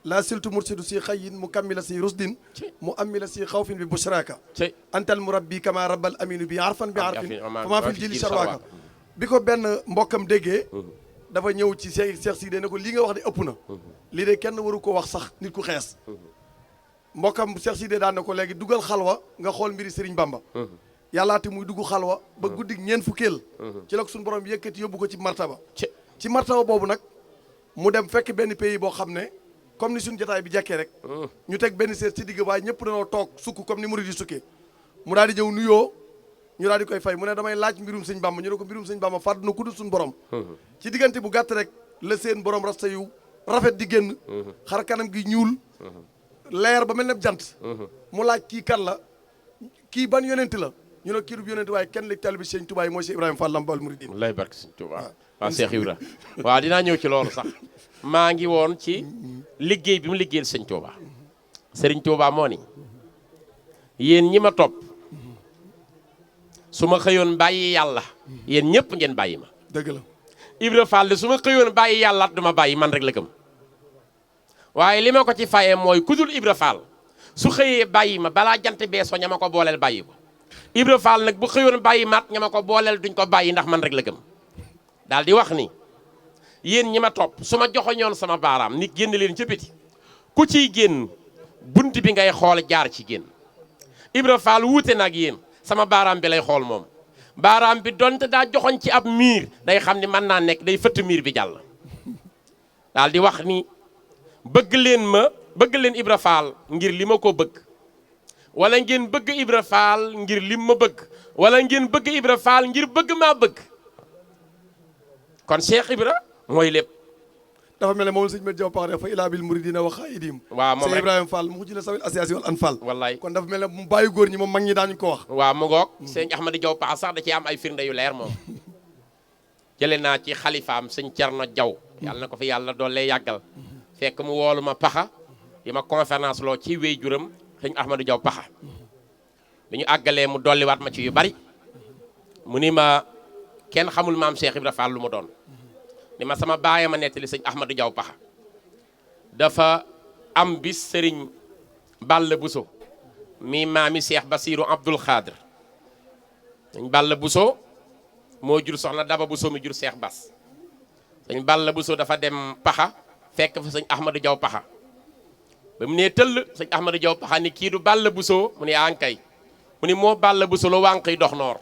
S4: laa siltu mursidu si xayin mu kammila si rusdin mu ammila si xawfin bi bushraka antal murabbi kama rabbal aminu bi arfan bi arfin fa maa fil jili sharwaaka bi ko benn mbokkam déggee dafa ñëw ci Cheikh Sidé ne ko lii nga wax de ëpp na lii de kenn waru ko wax sax nit ku xees mbokkam Cheikh Sidé daan na ko léegi dugal xalwa nga xool mbiri Serigne Bamba yàllaate muy dugg xalwa ba guddig ñeen fukkeel ci la ko suñu borom yëkkati yóbbu ko ci martaba ci martaba boobu nag mu dem fekk benn pays boo xam ne comme ni suñu jotaay bi jekkee rek ñu teg benn seet ci digg waaye ñëpp dañoo toog sukk comme ni murid yi sukkee mu daal di ñëw nuyoo ñu daal di koy fay mu ne damay laaj mbirum sëñ Bamba ñu ne ko mbirum sëñ Bamba fàdd na ku dul suñu borom ci diggante bu gàtt rek la seen borom rasta yu rafet di génn xar kanam gi ñuul leer ba mel ne jant mu laaj kii kan la kii ban yonent la ñu ne kii du yonent waaye kenn li taalibe Sëñ Tuubaa yi mooy Cheikh Ibrahima Fall Lamp Baol Mouridine
S5: wallaay barke Sëñ Tuubaa waaw Cheikh Ibra waaw dinaa ñëw ci loolu sax maa ngi woon ci liggéey bi mu liggéeyal Sëñ Tuubaa Sëriñ Tuubaa moo ni yéen ñi ma topp su ma xëyoon bàyyi yàlla yéen ñëpp ngeen bàyyi ma
S4: dëgg la
S5: Ibra Fall de su ma xëyoon bàyyi yàlla duma bàyyi man rek la gëm waaye li ma ko ci fayee mooy ku dul Ibra Fall su xëyee bàyyi ma balaa jant bee so ña ma ko booleel bàyyi ko Ibra Fall nag bu xëyoon bàyyi maat ña ma ko booleel duñ ko bàyyi ndax man rek la gëm daal di wax ni yéen ñi ma topp su ma joxoñoon sama baaraam nit génn leen ca biti ku ciy génn bunt bi ngay xool jaar ci génn Ibra Fall wuute nag yéen sama baaraam bi lay xool moom baaraam bi donte daa joxoñ ci ab miir day xam ni mën naa nekk day fëtt miir bi jàll daal di wax ni bëgg leen Ibra Fall ngir li ma ko bëgg wala ngeen bëgg Ibra Fall ngir lim ma bëgg wala ngeen bëgg Ibra Fall ngir bëgg maa bëgg kon Cheikh Ibra mooy lépp
S4: dafa mel ne moom sëñ Met Jaw Pax fa ilaa bil muridina wa xaaidim
S5: waaw moom
S4: Cheikh
S5: rek
S4: Ibrahima Fall mu ci la sawil association al anfal
S5: wallaay
S4: kon dafa mel ne mu bàyyi góor ñi moom mag ñi daañu ko wax
S5: waaw mu ngoog sëñ Ahmadou Jaw Pax sax da ci am ay firnde yu leer moom jële naa ci xalifaam sëñ Cerno Jaw yàlla na ko fi yàlla doole yàggal fekk mu woolu ma paxa di ma conférence loo ci wéy juram sëñ Ahmadou Jaw Paxa bi ñu àggalee mu dolliwaat ma ci yu bari mu ni ma kenn xamul maam Cheikh Ibra Fall lu mu doon ni ma sama baay ma nettali sëñ Ahmadou Jaw Paxa dafa am bis sëriñ Balla Buso mi maami Cheikh Basiru Abdul Xaadir sëñ Balla Buso moo jur soxna Daba Buso mi jur Cheikh Bas sëñ Balla Buso dafa dem Paxa fekk fa sëñ Ahmadou Jaw Paxa ba mu nee tëll sëñ Ahmadou Jaw Paxa ni kii du Balla Buso mu ne ankay mu ni moo Balla Buso la wànq yi dox noor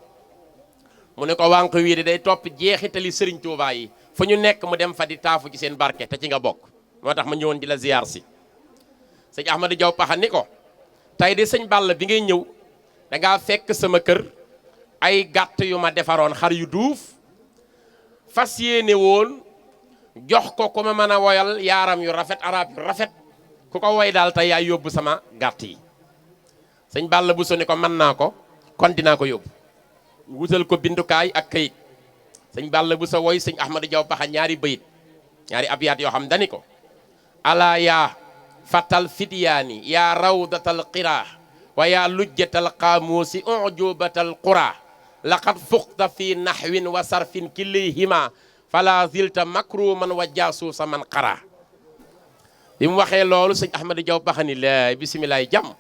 S5: mu ne ko wànq wii de day topp jeexitali sëriñ Tuubaa yi fu ñu nekk mu dem fa di taafu ci seen barke te ci nga bokk moo tax ma ñëwoon di la ziyaar si sëñ Ahmadou Jaw Paxa ni ko tey de sëñ Balla bi ngay ñëw dangaa fekk sama kër ay gàtt yu ma defaroon xar yu duuf fas yéene woon jox ko ku ma mën a woyal yaaram yu rafet arab yu rafet ku ko woy daal tey yaay yóbbu sama gàtt yi sëñ Balla Buso ni ko mën naa ko kon dinaa ko yóbbu wutal ko bindukaay ak kayit sëñ Balla Buso woy sëñ Ahmadou Jaw Paxa ñaari bayit ñaari abyaat yoo xam dani ko ala yaa fatal fidyaani yaa rawdatal qiraa wa yaa lujjatal qaamuusi ujubatal quraa laqad fuqta fi nahwin wa sarfin kilayhima fala zilta makruman wa jaasuusa man qaraa bi mu waxee loolu sëñ Ahmadou Jaw Paxa ni la bisimilaay jàmm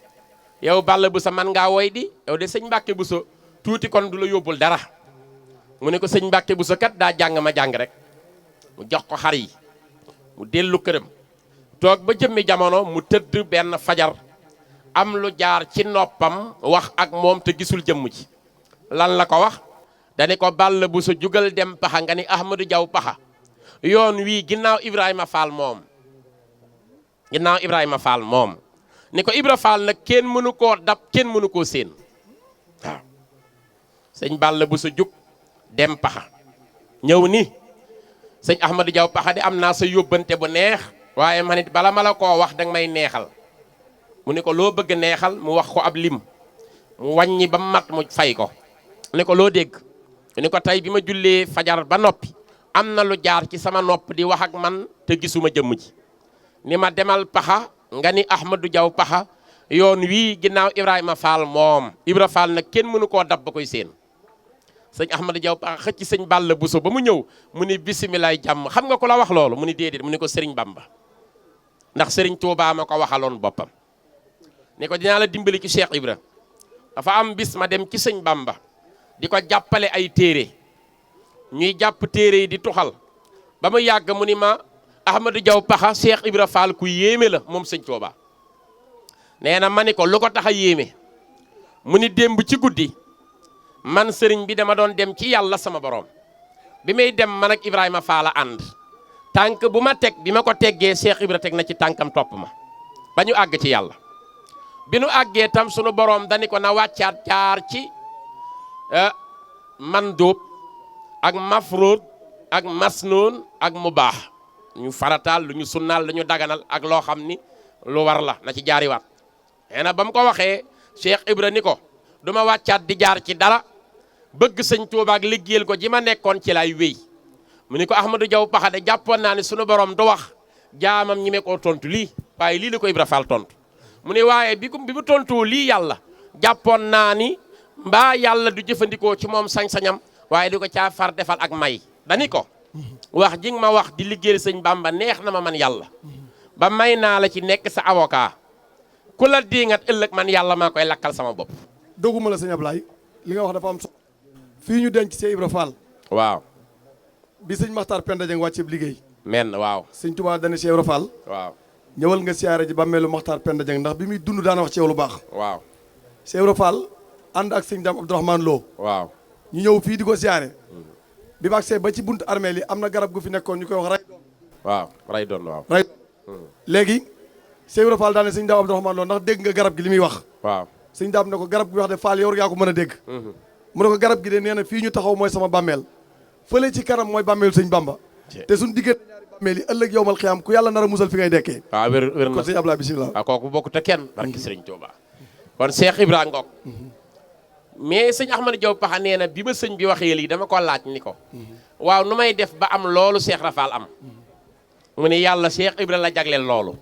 S5: yow Balla Buso man ngaa woy di yow de sëñ Mbàkke Buso tuuti kon du la yóbbul dara mu ne ko sëñ Mbàkke Buso kat daa jàng ma jàng rek mu jox ko xar yi mu dellu këram toog ba jëmmi jamono mu tëdd benn fajar am lu jaar ci noppam wax ak moom te gisul jëmm ji lan la ko wax dani ko Balla Buso jugal dem Paxa nga ni Ahmadou Jaw Paxa yoon wii ginnaaw Ibrahima Fall moom ni ko Ibra Fall nag kenn mënu koo dab kenn mënu koo séen waaw sëñ Balla Buso jug dem Paxa ñëw ni sëñ Ahmadou Jaw Paxa de am naa sa yóbbante bu neex waaye man it bala ma la koo wax danga may neexal mu ni ko loo bëgg neexal mu wax ko ab lim mu wàññi ba mat mu fay ko mu ni ko loo dégg mu ni ko tey bi ma jullee fajar ba noppi am na lu jaar ci sama nopp di wax ak man te gisuma jëmm ji ni ma demal Paxa nga ni Ahmadou Jaw Paxa yoon wii ginnaaw Ibrahima Fall moom Ibra Fall nag kenn mënu koo dab ba koy séen sëñ Ahmadou Jaw Paxa xëcc sëñ Balla Buso ba mu ñëw mu ni bisimilaay jàmm xam nga ko la wax loolu mu ni déedéet mu ni ko Sëriñ Bamba ndax Sëriñ Tuubaa ma ko waxaloon boppam ni ko dinaa la dimbali ci Cheikh Ibra dafa am bis ma dem ci sëñ Bamba di ko jàppale ay téere ñuy jàpp téere yi di tuxal ba mu yàgg mu ni ma Ahmadou Jaw Paxa Cheikh Ibra Fall ku yéeme la moom sëñ Tuubaa nee na ma ni ko lu ko tax a yéeme mu ni démb ci guddi man sëriñ bi dama doon dem ci yàlla sama borom bi may dem man ak Ibrahima Fall a ànd tànk bu ma teg bi ma ko teggee Cheikh Ibra teg na ci tànkam topp ma ba ñu àgg ci yàlla bi nu àggee tam sunu boroom dani ko na wàccaat jaar ci mandóob ak mafruud ak masnoon ak mubaax ñu farataal lu ñu sunnaal lu ñu daganal ak loo xam ni lu war la na ci jaariwaat xëy na ba mu ko waxee Cheikh Ibra ni ko du ma wàccaat di jaar ci dara bëgg sëñ Tuubaa ak liggéeyal ko ji ma nekkoon ci lay wéy mu ni ko Ahmadou Diaw Pakha de jàppoon naa ne sunu borom du wax jaamam ñi me koo tontu lii waaye lii la ko Ibra Fall tontu mu ne waaye bi mu tontu lii yàlla jàppoon naa ni mbaa yàlla du jëfandikoo ci moom sañ-sañam waaye di ko caa far defal ak may dani ko wax ji nga ma wax di liggéeyal sëñ Bamba neex na ma man yàlla ba may naa la ci nekk sa avocat ku la diingat ëllëg man yàlla maa koy lakkal sama bopp.
S4: doguma la sëñ Ablaye li nga wax dafa am solo fii ñu denc Cheikh Ibra Fall
S5: waaw
S4: bi sëñ Makhtar Penda Dieng wàcceeb liggéey
S5: men waaw
S4: sëñ Touba dana Cheikh Ibra Fall
S5: waaw
S4: ñëwal nga siyaare ji bàmmeelu Makhtar Penda Dieng ndax bi muy dund daana wax ci yow lu baax
S5: waaw
S4: Cheikh Ibra Fall ànd ak sëñ Dame Abdourahmane Lo
S5: waaw
S4: ñu ñëw fii di ko siyaare bi ma agsee ba ci buntu armée li am na garab gu fi nekkoon ñu koy wax ray
S5: waaw ray doon waaw
S4: ray léegi Cheikh Ibra Fall daane sëñ Dame Abdourahmane Lo ndax dégg nga garab gi li muy wax
S5: waaw
S4: sëñ Dame ne ko garab gi wax de Fall yow yaa ko mën a dégg mu ne ko garab gi de nee na fii ñu taxaw mooy sama bàmmeel fële ci kanam mooy bàmmeelu sëñ Bamba te suñ diggante ñaari bàmmeel yi ëllëg yowmal xiyaam ku yàlla nar a musal fi ngay dekkee
S5: waaw wér na
S4: kon sëñ Ablaye bismillah
S5: waaw kooku bokku te kenn barki sëriñ Touba kon Cheikh Ibra ngoog mais sëñ Ahmadou Diaw Pakha nee na bi ma sëñ bi waxee lii dama ko laaj ni ko waaw nu may def ba am loolu Cheikh Rafal am mu ne yàlla Cheikh Ibra la jagleel loolu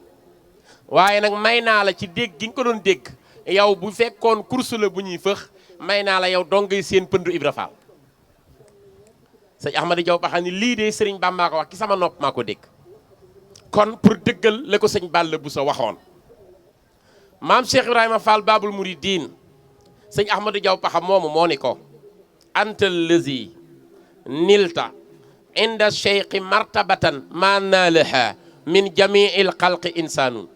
S5: waaye nag may naa la ci dégg gi nga ko doon dégg yow bu fekkoon course la bu ñuy fëx may naa la yow dongay seen pëndu Ibra Fall sëñ Ahmadou Diaw Pakha ni lii de sëriñ Bamba ko wax ci sama nopp maa ko dégg kon pour dëggal la ko sëñ Balla Bousso waxoon maam Cheikh Ibrahima Fall Babul Mouridine sëñ Ahmadou Diaw Pakha moomu moo ni ko antal lazi nilta inda cheikhi martabatan ma naalaha min jamiil xalqi insanun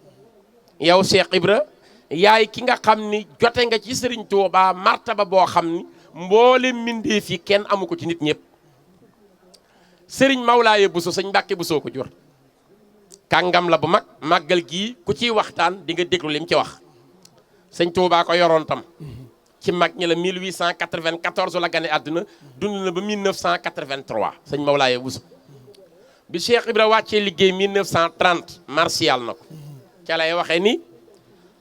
S5: yow Cheikh Ibra yaay ki nga xam ni jote nga ci Sëriñ Tuubaa martaba boo xam ni mboole mbindeef yi kenn amu ko ci nit ñëpp Sëriñ Mawlaaye Bousso sëñ Mbàkke Bousso ko jur kàngam la bu mag màggal gii ku ciy waxtaan di nga déglu lim ci wax sëñ Tuubaa ko yoroon tam ci mag ñi la 1894 la gane àdduna dund na ba 1983 sëñ Mawlaaye Bousso bi Cheikh Ibra wàccee liggéey 1930 martial na ko ca lay waxee ni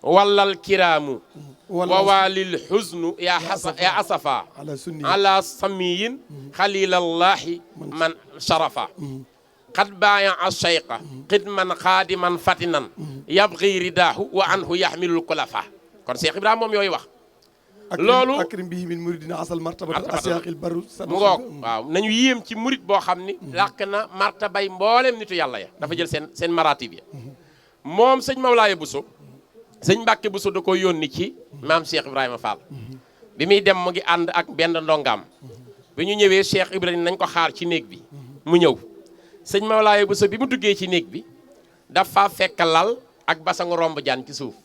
S5: wallal kiraamu wa waalil xusnu yaa asafa ala samiyin xalilallahi man sharafa xad baaya a cheyqa xidman xaadiman fatinan yabgi ridaahu wa anhu yaxmilul kulafa kon Cheikh Ibra moom yooyu wax loolu
S4: akrim bihi min muridina asal martabatal asyaaqil baru
S5: mu ngoog waaw nañu yéem ci murid boo xam ni làq na martabay mboolem nitu yàlla ya dafa jël seen maratib ya moom sëñ Mawlaaye Bousso sëñ Mbàkke Bousso da ko yónni ci maam Cheikh Ibrahima Fall bi muy dem mu ngi ànd ak benn ndongaam bi ñu ñëwee Cheikh Ibrahima nañ ko xaar ci néeg bi mu ñëw sëñ Mawlaaye Bousso bi mu duggee ci néeg bi dafa fekk lal ak basangu romb jaan ci suuf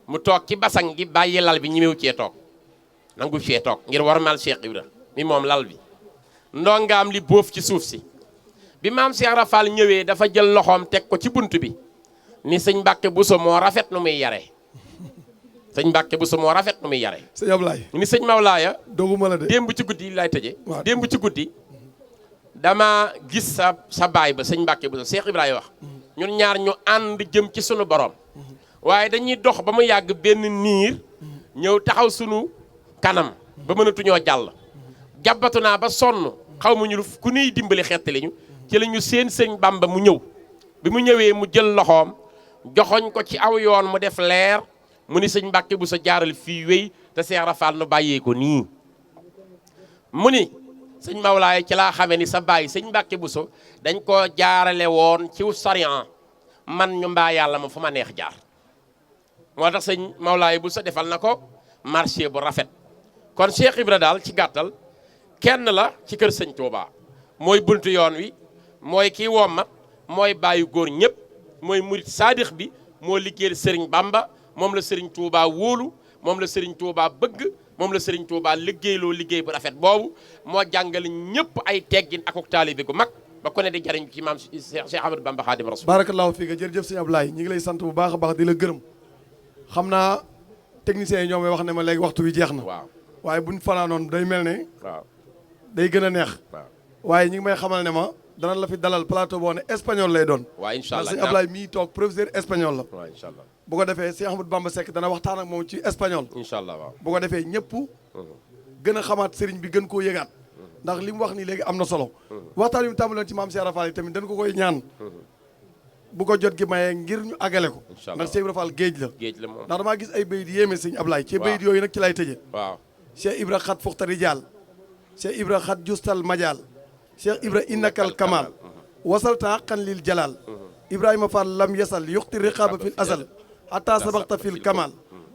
S5: mu toog ci basang gi bàyyi lal bi ñemewu cee toog nangu cee toog ngir warmal Cheikh Ibra mi moom lal bi ndongaam li bóof ci suuf si bi maam Cheikh Rafal ñëwee dafa jël loxoom teg ko ci bunt bi ni sëñ Mbàkke Bousso moo rafet nu muy yare sëñ Mbàkke Bousso moo rafet nu muy yare
S4: sëñ Ablaye
S5: ni sëñ Mawlaaya
S4: doguma la de
S5: démb ci guddi lay tëje
S4: waaw
S5: démb ci guddi dama gis sa baay ba sëñ Mbàkke Bousso Cheikh Ibrahima wax ñun ñaar ñu ànd jëm ci sunu borom waaye dañuy dox ba mu yàgg benn niir ñëw taxaw sunu kanam ba mënatuñoo jàll jàbbatu naa ba sonn xaw ma ñu ku nuy dimbali xettali ñu ci la ñu seen sëñ Bamba mu ñëw bi mu ñëwee mu jël loxoom joxoñ ko ci aw yoon mu def leer mu ni sëñ Mbàkke Bousso jaaral fii wéy te Cheikh Rafal nu bàyyee ko nii mu ni sëñ Mawlaaye ci laa xamee ni sa bàyyi sëñ Mbàkke Bousso dañ koo jaarale woon ci sariyan man ñu mbaa yàlla ma fu ma neex jaar moo tax sëñ Mawlaaye Bousso defal na ko marché bu rafet kon Cheikh Ibra daal ci gàttal kenn la ci kër sëñ Touba mooy buntu yoon wi mooy kii wommat mooy bàyyi góor ñëpp mooy murit saadix bi moo liggéeyal Serigne Bamba moom la Serigne Touba wóolu moom la Serigne Touba bëgg moom la Serigne Touba liggéeyloo liggéey bu rafet boobu moo jàngale ñëpp ay teggin akuk taalibe gu mag ba ku ne di jariñ ci maam Cheikh Ahmadou Bamba Khadim Rasoul.
S4: barakallahu fii nga jërëjëf sëñ Ablaye ñi ngi lay sant bu baax a baax di la gërëm xam naa techniciens yi ñoom may wax ne ma léegi waxtu wi jeex na.
S5: waaw
S4: waaye buñ fanaanoon day mel ne.
S5: waaw
S4: day gën a neex.
S5: waaw
S4: waaye ñi ngi may xamal ne ma danañ la fi dalal plateau boo ne espagnol lay doon.
S5: waaw incha allah
S4: ndax sëñ Ablaye mii toog professeur espagnol la.
S5: waaw incha allah
S4: bu ko defee sëñ Ahmadou Bamba Seck dana waxtaan ak moom ci espagnol.
S5: incha allah waaw.
S4: bu ko defee ñëpp gën a xamaat sëriñ bi gën koo yëgaat ndax li mu wax nii léegi am na solo waxtaan wi mu tàmbaloon ci maam Cheikh Rafal yi tamit dañ ko koy ñaan bu ko jot gi mayee ngir ñu àggale ko ndax Cheikh Rafal géej la
S5: géej la moom
S4: ndax damaa gis ay bayit yéeme sëñ Ablaye ci bayit yooyu nag ci lay tëje
S5: waaw
S4: Cheikh Ibra xat fuxtari jaal Cheikh Ibra xat justal majaal Cheikh Ibra innakal kamal wasalta xaqan lil jalal Ibrahima Fall lam yasal yuxti riqaba fil asal hatta sabaqta fil kamal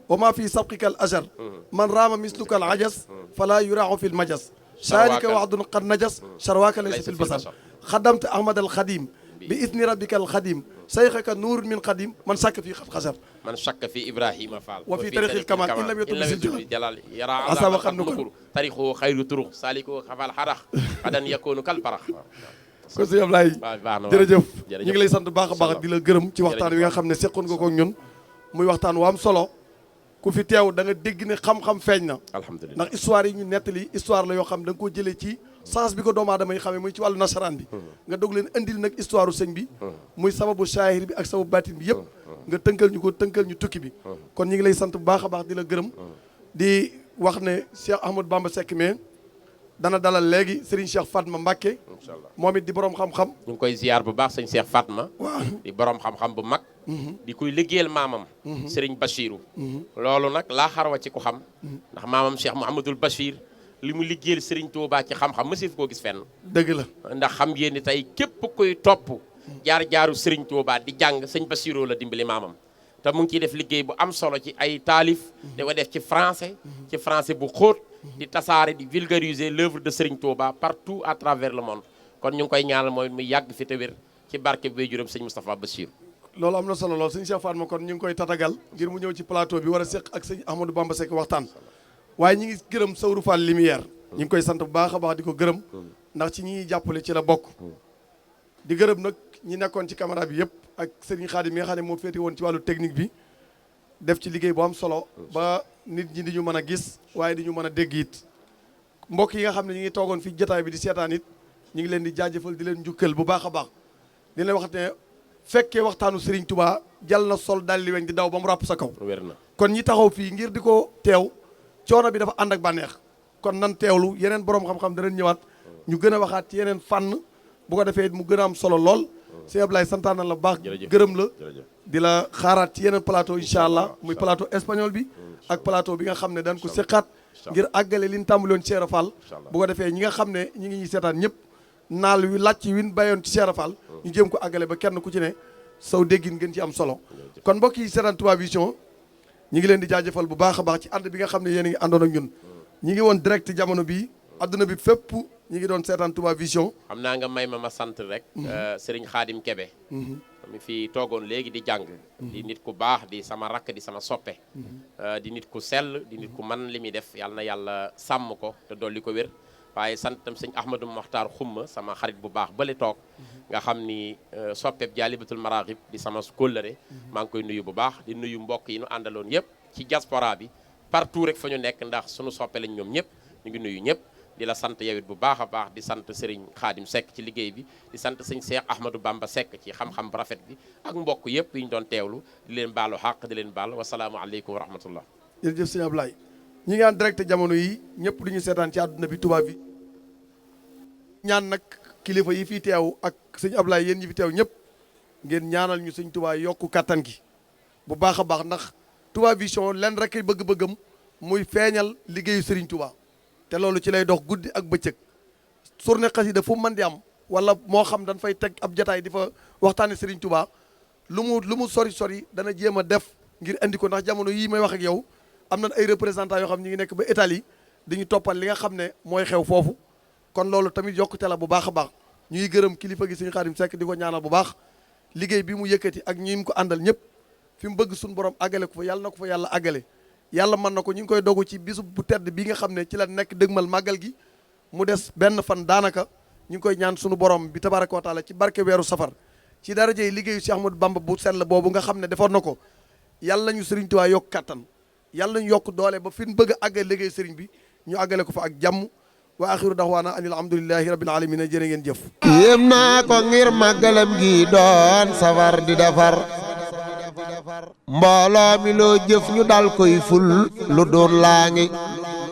S4: wa ma fi sabqika al ajar man raama misluka al ajas fala yuraaxu fil majas saalika waxdun qad najas sharwaaka laysa fil basar xadamte ahmad al xadim bi isni rabbika al xadim sayxaka nuurun min xadim man sàkk fii xat xasar
S5: man shakka fi Ibrahima Fall
S4: wa fi tariqil kamal in lam yatub bisil
S5: jalal yara
S4: asaba
S5: ala
S4: xam nu
S5: nukur tarixu xayru turux saliko xafal xarax xadan yakunu kal parax
S4: kon sëñ Ablaye
S5: waaw baax na
S4: jërëjëf
S5: jërëjëf
S4: ñu ngi lay sant baax a baax di la gërëm ci waxtaan wi nga xam ne seqoon nga ko ak ñun muy waxtaan wu am solo ku fi teew da nga dégg ne xam-xam feeñ na
S5: alhamdulilah
S4: ndax histoire yi ñu nettali histoire la yoo xam da nga koo jëlee ci sens bi ko doomu aadama yi xamee muy ci wàllu nasaraan bi nga dog leen indil nag histoire u sëñ bi muy sababu saahir bi ak sababu baatin bi yëpp nga tënkal ñu ko tënkal ñu tukki bi kon ñu ngi lay sant bu baax a baax di la gërëm di wax ne Cheikh Ahmadou Bamba Seck mais dana dalal léegi Serigne Cheikh Fatma Mbacké
S5: incha allah
S4: moom it di borom xam-xam
S5: ñu ngi koy ziar bu baax sëñ Cheikh Fatma
S4: waaw
S5: di borom xam-xam bu mag di koy liggéeyal maamam Serigne Bachirou loolu nag laa xarwa ci ku xam ndax maamam Cheikh Mouhamadoul Bachir li mu liggéeyal Serigne Touba ci xam-xam mësif koo gis fenn
S4: dëgg la
S5: ndax xam ngeen ni tey képp koy topp jaar-jaaru Serigne Touba di jàng sëñ Bachirou la dimbali maamam te mu ngi ciy def liggéey bu am solo ci ay taalif di ko def ci français bu xóot di tasaare di vulgariser l'œuvre de Serigne Touba partout à travers le monde kon ñu ngi koy ñaanal mooy mu yàgg fi te wér ci barke bi juróom sëñ Moustapha Bachir
S4: loolu am na solo lool sëñ Cheikh Fatma kon ñu ngi koy tatagal ngir mu ñëw ci plateau bi war a séq ak sëñ Ahmadou Bamba Seck waxtaan waaye ñi ngi gërëm Sawru Fall Lumière ñu ngi koy sant bu baax a baax di ko gërëm ndax ci ñi jàppale ci la bokk di gërëm nag ñi nekkoon ci caméra bi yëpp ak sëriñ Xaadim mi nga xam ne moo féete woon ci wàllu technique bi def ci liggéey bu am solo ba nit ñi di ñu mën a gis waaye di ñu mën a dégg it mbokk yi nga xam ne ñu ngi toogoon fi jotaay bi di seetaan it ñu ngi leen di jaajëfal di leen njukkal bu baax a baax di leen wax ne fekkee waxtaanu Serigne Touba jàll na sol daal li weñ di daw ba mu ràpp sa kaw
S5: wér na
S4: kon ñi taxaw fii ngir di ko teew coono bi dafa ànd ak bànneex kon nan teewlu yeneen borom xam-xam danañ ñëwaat ñu gën a waxaat ci yeneen fànn bu ko defee mu gën a am solo lool sëñ Ablaye santaan na la baax gërëm la di la xaaraat ci yeneen plateau incha allah muy plateau espagnol bi ak plateau bi nga xam ne dañ ko séqaat ngir àggale li ñu tàmbaloon Cheikh Fall bu ko defee ñi nga xam ne ñi ngi ñuy seetaan ñëpp naal wi làcc win bayoon ci Cheikh Fall ñu jéem ko àggale ba kenn ku ci ne saw déggin gën ci am solo kon mbokk yi seetaan Touba Vision ñi ngi leen di jaajëfal bu baax a baax ci ànd bi nga xam ne yéen a ngi àndoon ak ñun ñi ngi woon direct jamono bi adduna bi fépp ñi ngi doon seetaan Touba Vision
S5: xam naa nga may ma sant rek Serigne Khadim Kebe mi fi toogoon léegi di jàng di nit ku baax di sama rakk di sama soppe di nit ku sell di nit ku man li muy def yàlla na yàlla sàmm ko te dolli ko wér waaye sant tam sëñ Ahmadou Mokhtar Xumma sama xarit bu baax bale toog nga xam ni soppeeb Jaalibatul Maraaxib di sama kóllëre maa ngi koy nuyu bu baax di nuyu mbokk yi nu àndaloon yëpp ci diaspora bi partout rek fa ñu nekk ndax suñu soppe lañ ñoom ñëpp ñu ngi nuyu ñëpp di la sant yow it bu baax a baax di sant Serigne Khadim Seck ci liggéey bi di sant sëñ Cheikh Ahmadou Bamba Seck ci xam-xam bu rafet bi ak mbokk yëpp yi ñu doon teewlu di leen baalu xàq di leen baal wasalaamualeykum wa rahmatullah
S4: jërëjëf sëñ Ablaye ñi ngi en direct jamono yi ñëpp du ñu seetaan ci àdduna bi Touba bi ñaan nag kilifa yi fii teew ak sëñ Ablaye yéen ñi fi teew ñëpp ngeen ñaanal ñu sëñ Touba yokku kattan gi bu baax a baax ndax Touba Vision leen rek bëgg-bëggam muy feeñal liggéeyu Serigne Touba te loolu ci lay dox guddi ak bëccëg journée xasida fu mën di am wala moo xam dañ fay teg ab jataay di fa waxtaane Serigne Touba lu mu sori sori dana jéem a def ngir andi ko ndax jamono yii may wax ak yow am na ay représentants yoo xam ñi ngi nekk ba Italie dañu toppal li nga xam ne mooy xew foofu kon loolu tamit yokkute la bu baax a baax ñuy gërëm kilifa gi Serigne Khadim Seck di ko ñaanal bu baax liggéey bi mu yëkkati ak ñi mu ko àndal ñëpp fi mu bëgg suñu borom àggale ko fa yàlla na ko fa yàlla àggale yàlla mën na ko ñu ngi koy dogu ci bisu bu tedd bi nga xam ne ci la nekk dëgmal màggal gi mu des benn fan daanaka ñu ngi koy ñaan sunu borom bi tabaraka wa taala ci barke weeru safar ci daraja yi liggéeyu Cheikh Ahmadou Bamba bu sell boobu nga xam ne defoon na ko yàlla ñu Sëriñ Tuubaa yokk kattan yàlla ñu yokk doole ba fi ñu bëgg a àggale liggéey sëriñ bi ñu àggale ko fa ak jàmm wa axiru daxwaana an alhamdulillahi rabbil alamin jërë ngeen jëf.
S1: yéem naa ko ngir màggalam gi doon safar di defar mbooloo mi loo jëf ñu dal koy ful lu doon laa ngi